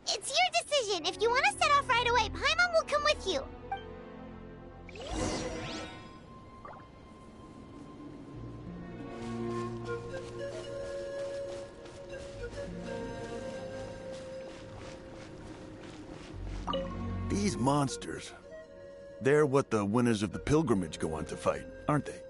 It's your decision. If you want to set off right away, Paimon will come with you. These monsters, they're what the winners of the pilgrimage go on to fight, aren't they?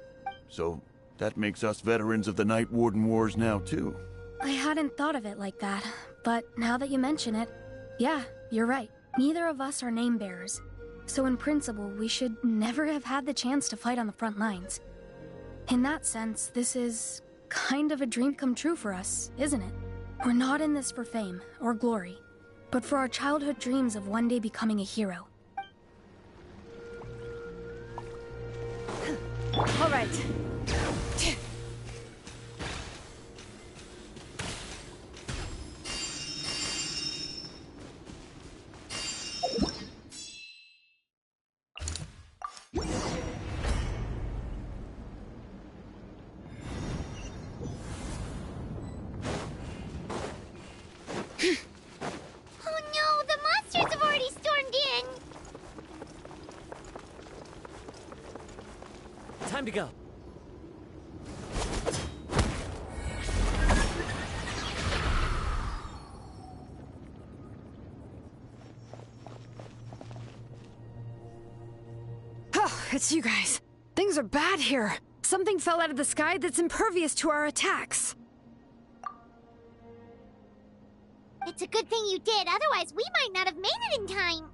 So that makes us veterans of the Night Warden Wars now, too. I hadn't thought of it like that, but now that you mention it, yeah, you're right. Neither of us are name bearers. So in principle, we should never have had the chance to fight on the front lines. In that sense, this is kind of a dream come true for us, isn't it? We're not in this for fame or glory, but for our childhood dreams of one day becoming a hero. All right. It's you guys. Things are bad here. Something fell out of the sky that's impervious to our attacks. It's a good thing you did, otherwise we might not have made it in time.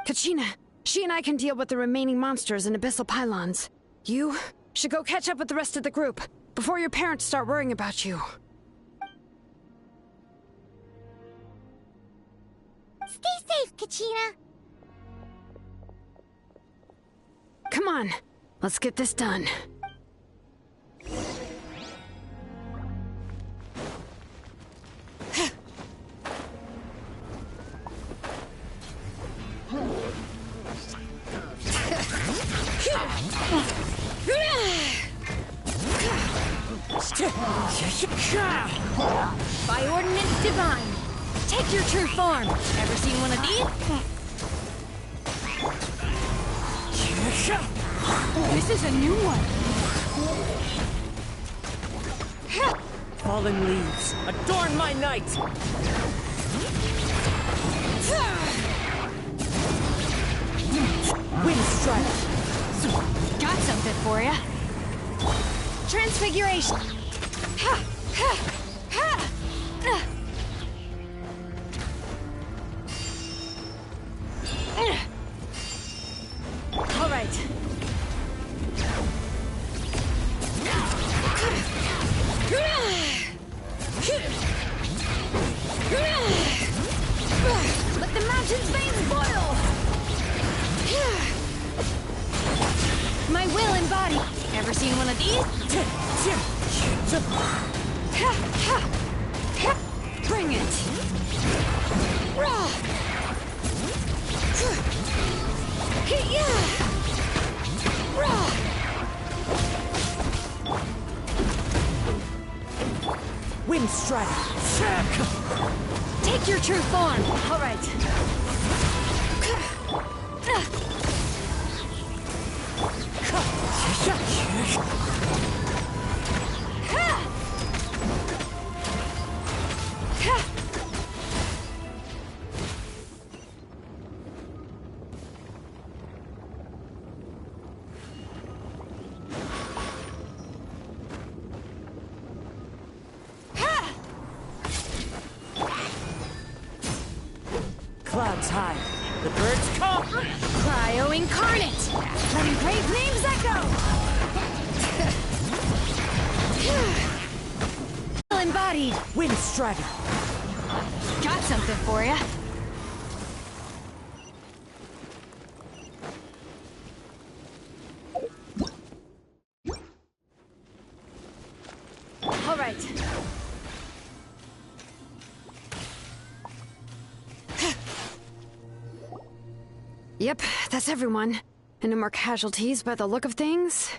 Kachina, she and I can deal with the remaining monsters and abyssal pylons. You should go catch up with the rest of the group before your parents start worrying about you. Stay safe, Kachina. Come on, let's get this done. By ordinance divine, take your true form. Ever seen one of these? This is a new one. Fallen leaves, adorn my night! Wind strike! Got something for ya. Transfiguration. All right. Let the mountain's veins boil. My will embodied. Ever seen one of these? Bring it. Wind strike! Take your true form. All right. Clouds high. The birds come! Cryo incarnate. Letting brave names echo. Will embodied. Wind strike! Got something for ya. All right. Yep, that's everyone. And no more casualties by the look of things.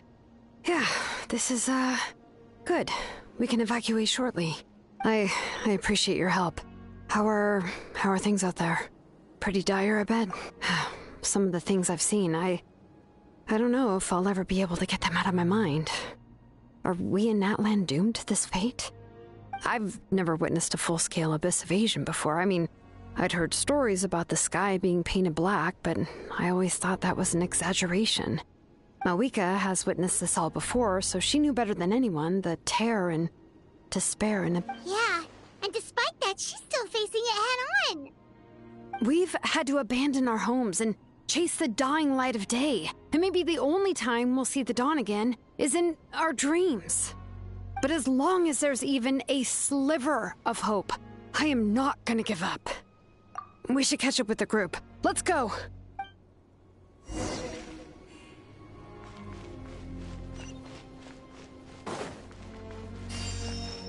Yeah, this is, good. We can evacuate shortly. I appreciate your help. How are things out there? Pretty dire, I bet. Some of the things I've seen, I don't know if I'll ever be able to get them out of my mind. Are we in Natlan doomed to this fate? I've never witnessed a full-scale abyss invasion before. I mean, I'd heard stories about the sky being painted black, but I always thought that was an exaggeration. Malika has witnessed this all before, so she knew better than anyone the terror and despair and... Yeah, and despite that, she's still facing it head-on. We've had to abandon our homes and chase the dying light of day. And maybe the only time we'll see the dawn again is in our dreams. But as long as there's even a sliver of hope, I am not gonna give up. We should catch up with the group. Let's go!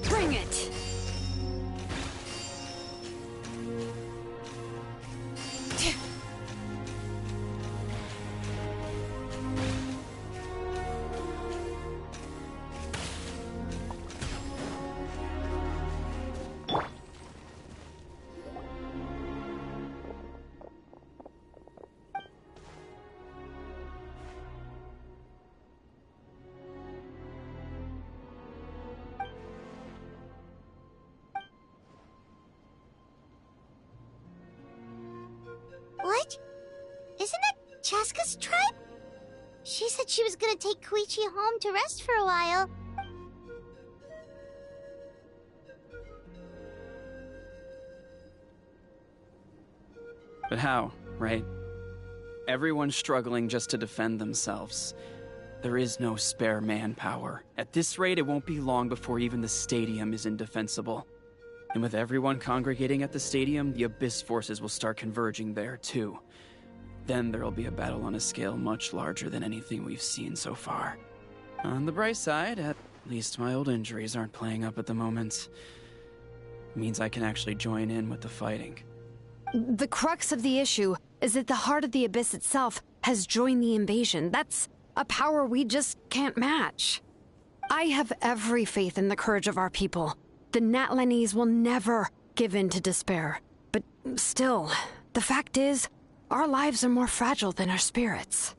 Bring it! What? Isn't that Chaska's tribe? She said she was gonna take Koichi home to rest for a while. But how, right? Everyone's struggling just to defend themselves. There is no spare manpower. At this rate, it won't be long before even the stadium is indefensible. And with everyone congregating at the stadium, the Abyss forces will start converging there, too. Then there'll be a battle on a scale much larger than anything we've seen so far. On the bright side, at least my old injuries aren't playing up at the moment. It means I can actually join in with the fighting. The crux of the issue is that the heart of the Abyss itself has joined the invasion. That's a power we just can't match. I have every faith in the courage of our people. The Natlanese will never give in to despair. But still, the fact is, our lives are more fragile than our spirits.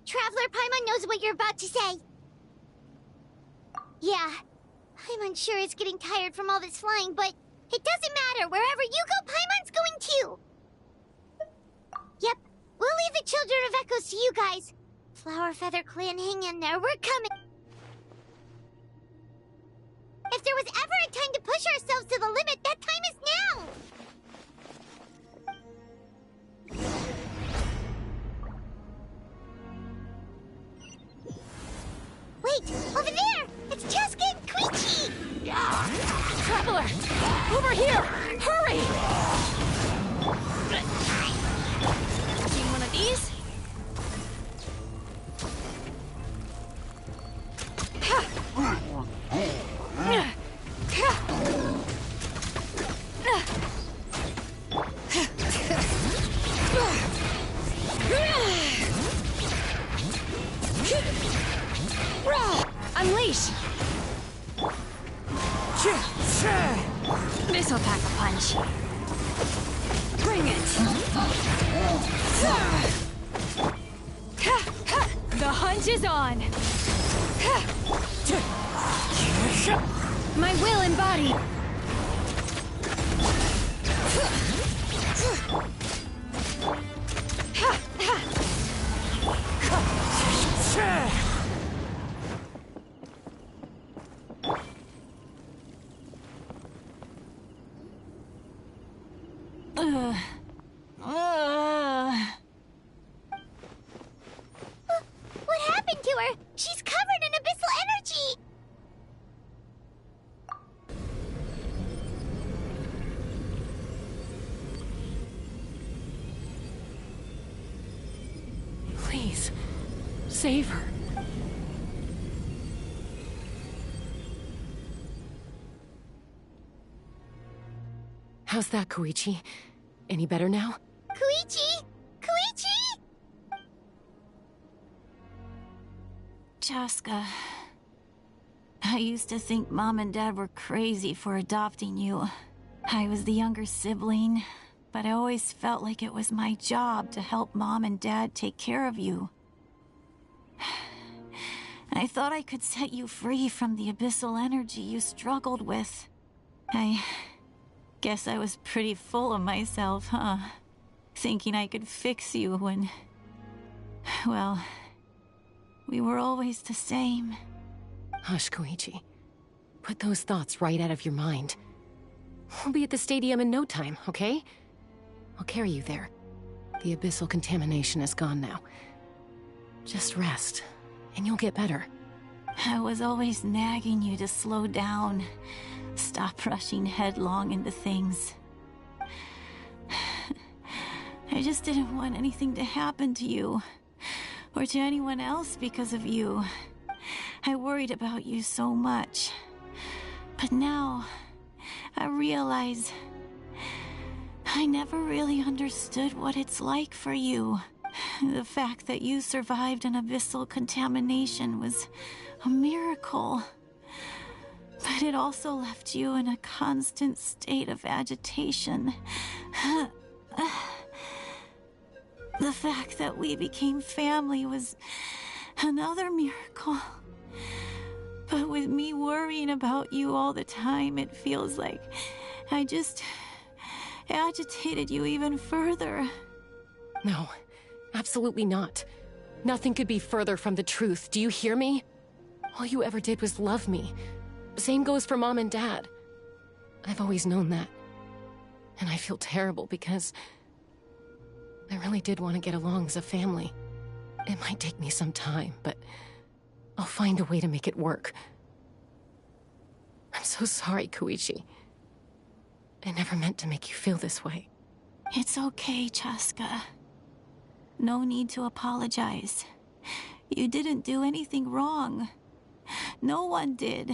Traveler Paimon knows what you're about to say. Yeah, I'm unsure it's getting tired from all this flying, but it doesn't matter. Wherever you go, Paimon's going too. Yep, we'll leave the Children of Echoes to you guys. Flower Feather Clan, hang in there. We're coming. If there was ever a time to push ourselves to the limit, that time is now. Wait, over there! It's Cheska and Koichi! Traveler! Over here! Hurry! Need one of these? Unleash! This'll pack a punch. Bring it! The hunt is on! My will embodied! What happened to her? She's covered in abyssal energy! Please, save her. How's that, Koichi? Any better now? Koichi! Koichi! Cheska, I used to think Mom and Dad were crazy for adopting you. I was the younger sibling, but I always felt like it was my job to help Mom and Dad take care of you. I thought I could set you free from the abyssal energy you struggled with. I guess I was pretty full of myself, huh? Thinking I could fix you when... well, we were always the same. Hush, Koichi. Put those thoughts right out of your mind. We'll be at the stadium in no time, okay? I'll carry you there. The abyssal contamination is gone now. Just rest, and you'll get better. I was always nagging you to slow down. Stop rushing headlong into things. I just didn't want anything to happen to you, or to anyone else because of you. I worried about you so much. But now, I realize I never really understood what it's like for you. The fact that you survived an abyssal contamination was a miracle. But it also left you in a constant state of agitation. The fact that we became family was another miracle. But with me worrying about you all the time, it feels like I just agitated you even further. No, Absolutely not. Nothing could be further from the truth, do you hear me? All you ever did was love me. Same goes for Mom and Dad. I've always known that. And I feel terrible because I really did want to get along as a family. It might take me some time, but I'll find a way to make it work. I'm so sorry, Koichi. I never meant to make you feel this way. It's okay, Chaska. No need to apologize. You didn't do anything wrong. No one did.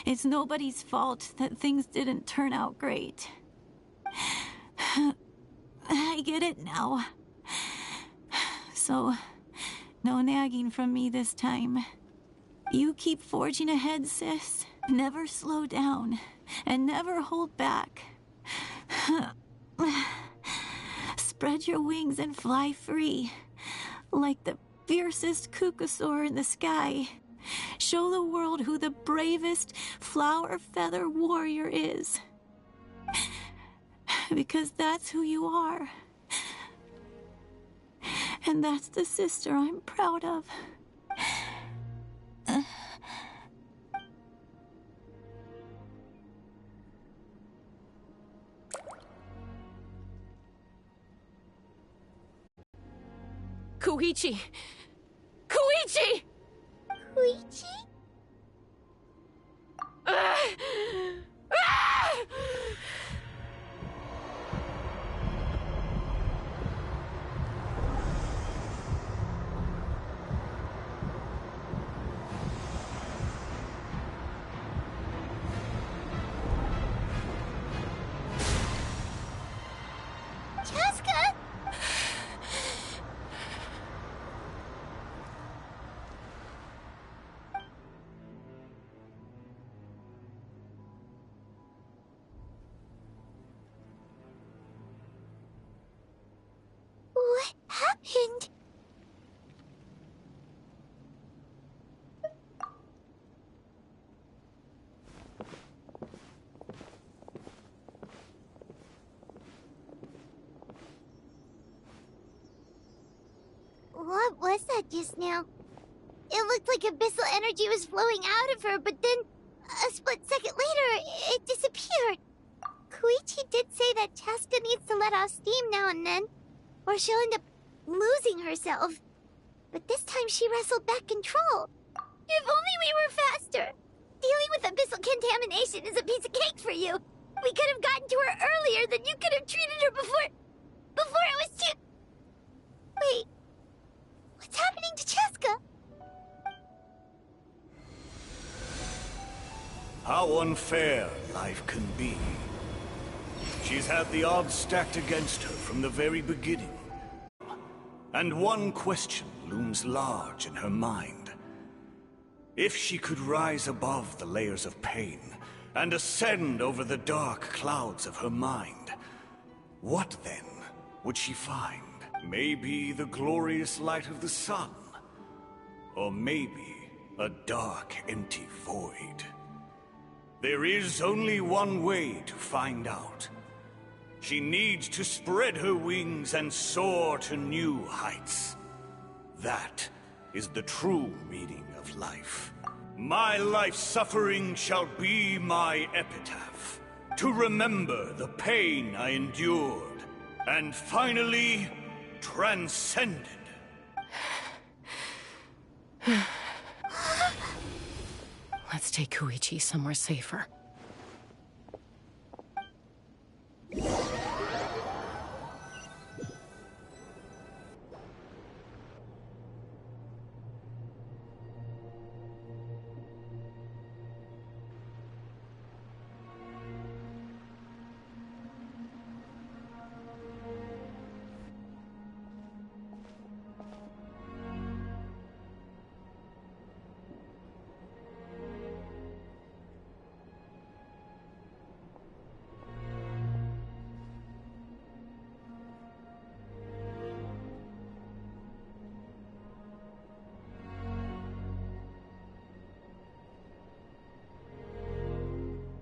It's nobody's fault that things didn't turn out great. I get it now. So, no nagging from me this time. You keep forging ahead, sis. Never slow down, and never hold back. Spread your wings and fly free, like the fiercest kukasaur in the sky. Show the world who the bravest flower feather warrior is. Because that's who you are. And that's the sister I'm proud of. Koichi! Koichi! Koichi? Chaska? What happened? What was that just now? It looked like abyssal energy was flowing out of her, but then a split second later, it disappeared. Koichi did say that Chaska needs to let off steam now and then, or she'll end up losing herself. But this time she wrestled back control. If only we were faster! Dealing with abyssal contamination is a piece of cake for you. We could have gotten to her earlier, then you could have treated her before it was too... Wait, what's happening to Chaska? How unfair life can be. She's had the odds stacked against her from the very beginning. And one question looms large in her mind. If she could rise above the layers of pain and ascend over the dark clouds of her mind, what then would she find? Maybe the glorious light of the sun? Or maybe a dark, empty void? There is only one way to find out. She needs to spread her wings and soar to new heights. That is the true meaning of life. My life's suffering shall be my epitaph, to remember the pain I endured, and finally transcended. Let's take Koichi somewhere safer.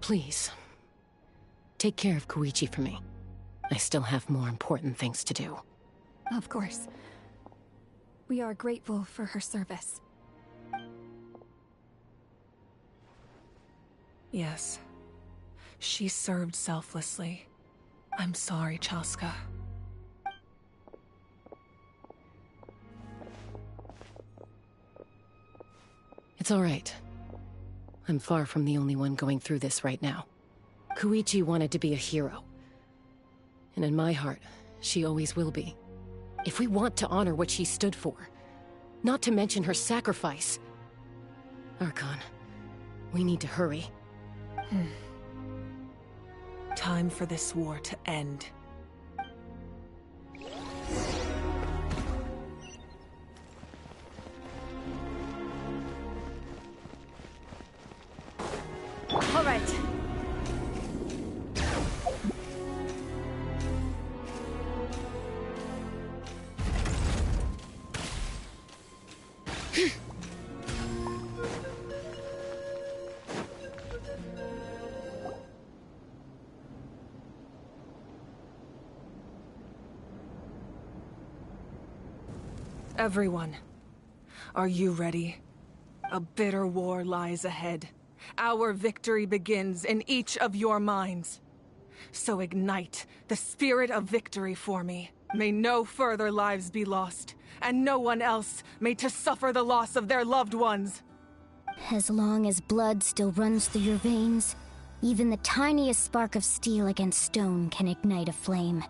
Please, take care of Koichi for me. I still have more important things to do. Of course. We are grateful for her service. Yes. She served selflessly. I'm sorry, Chaska. It's all right. I'm far from the only one going through this right now. Koichi wanted to be a hero. And in my heart, she always will be. If we want to honor what she stood for, not to mention her sacrifice. Archon, we need to hurry. Time for this war to end. All right. Everyone, are you ready? A bitter war lies ahead. Our victory begins in each of your minds. So ignite the spirit of victory for me. May no further lives be lost, and no one else may to suffer the loss of their loved ones. As long as blood still runs through your veins, even the tiniest spark of steel against stone can ignite a flame.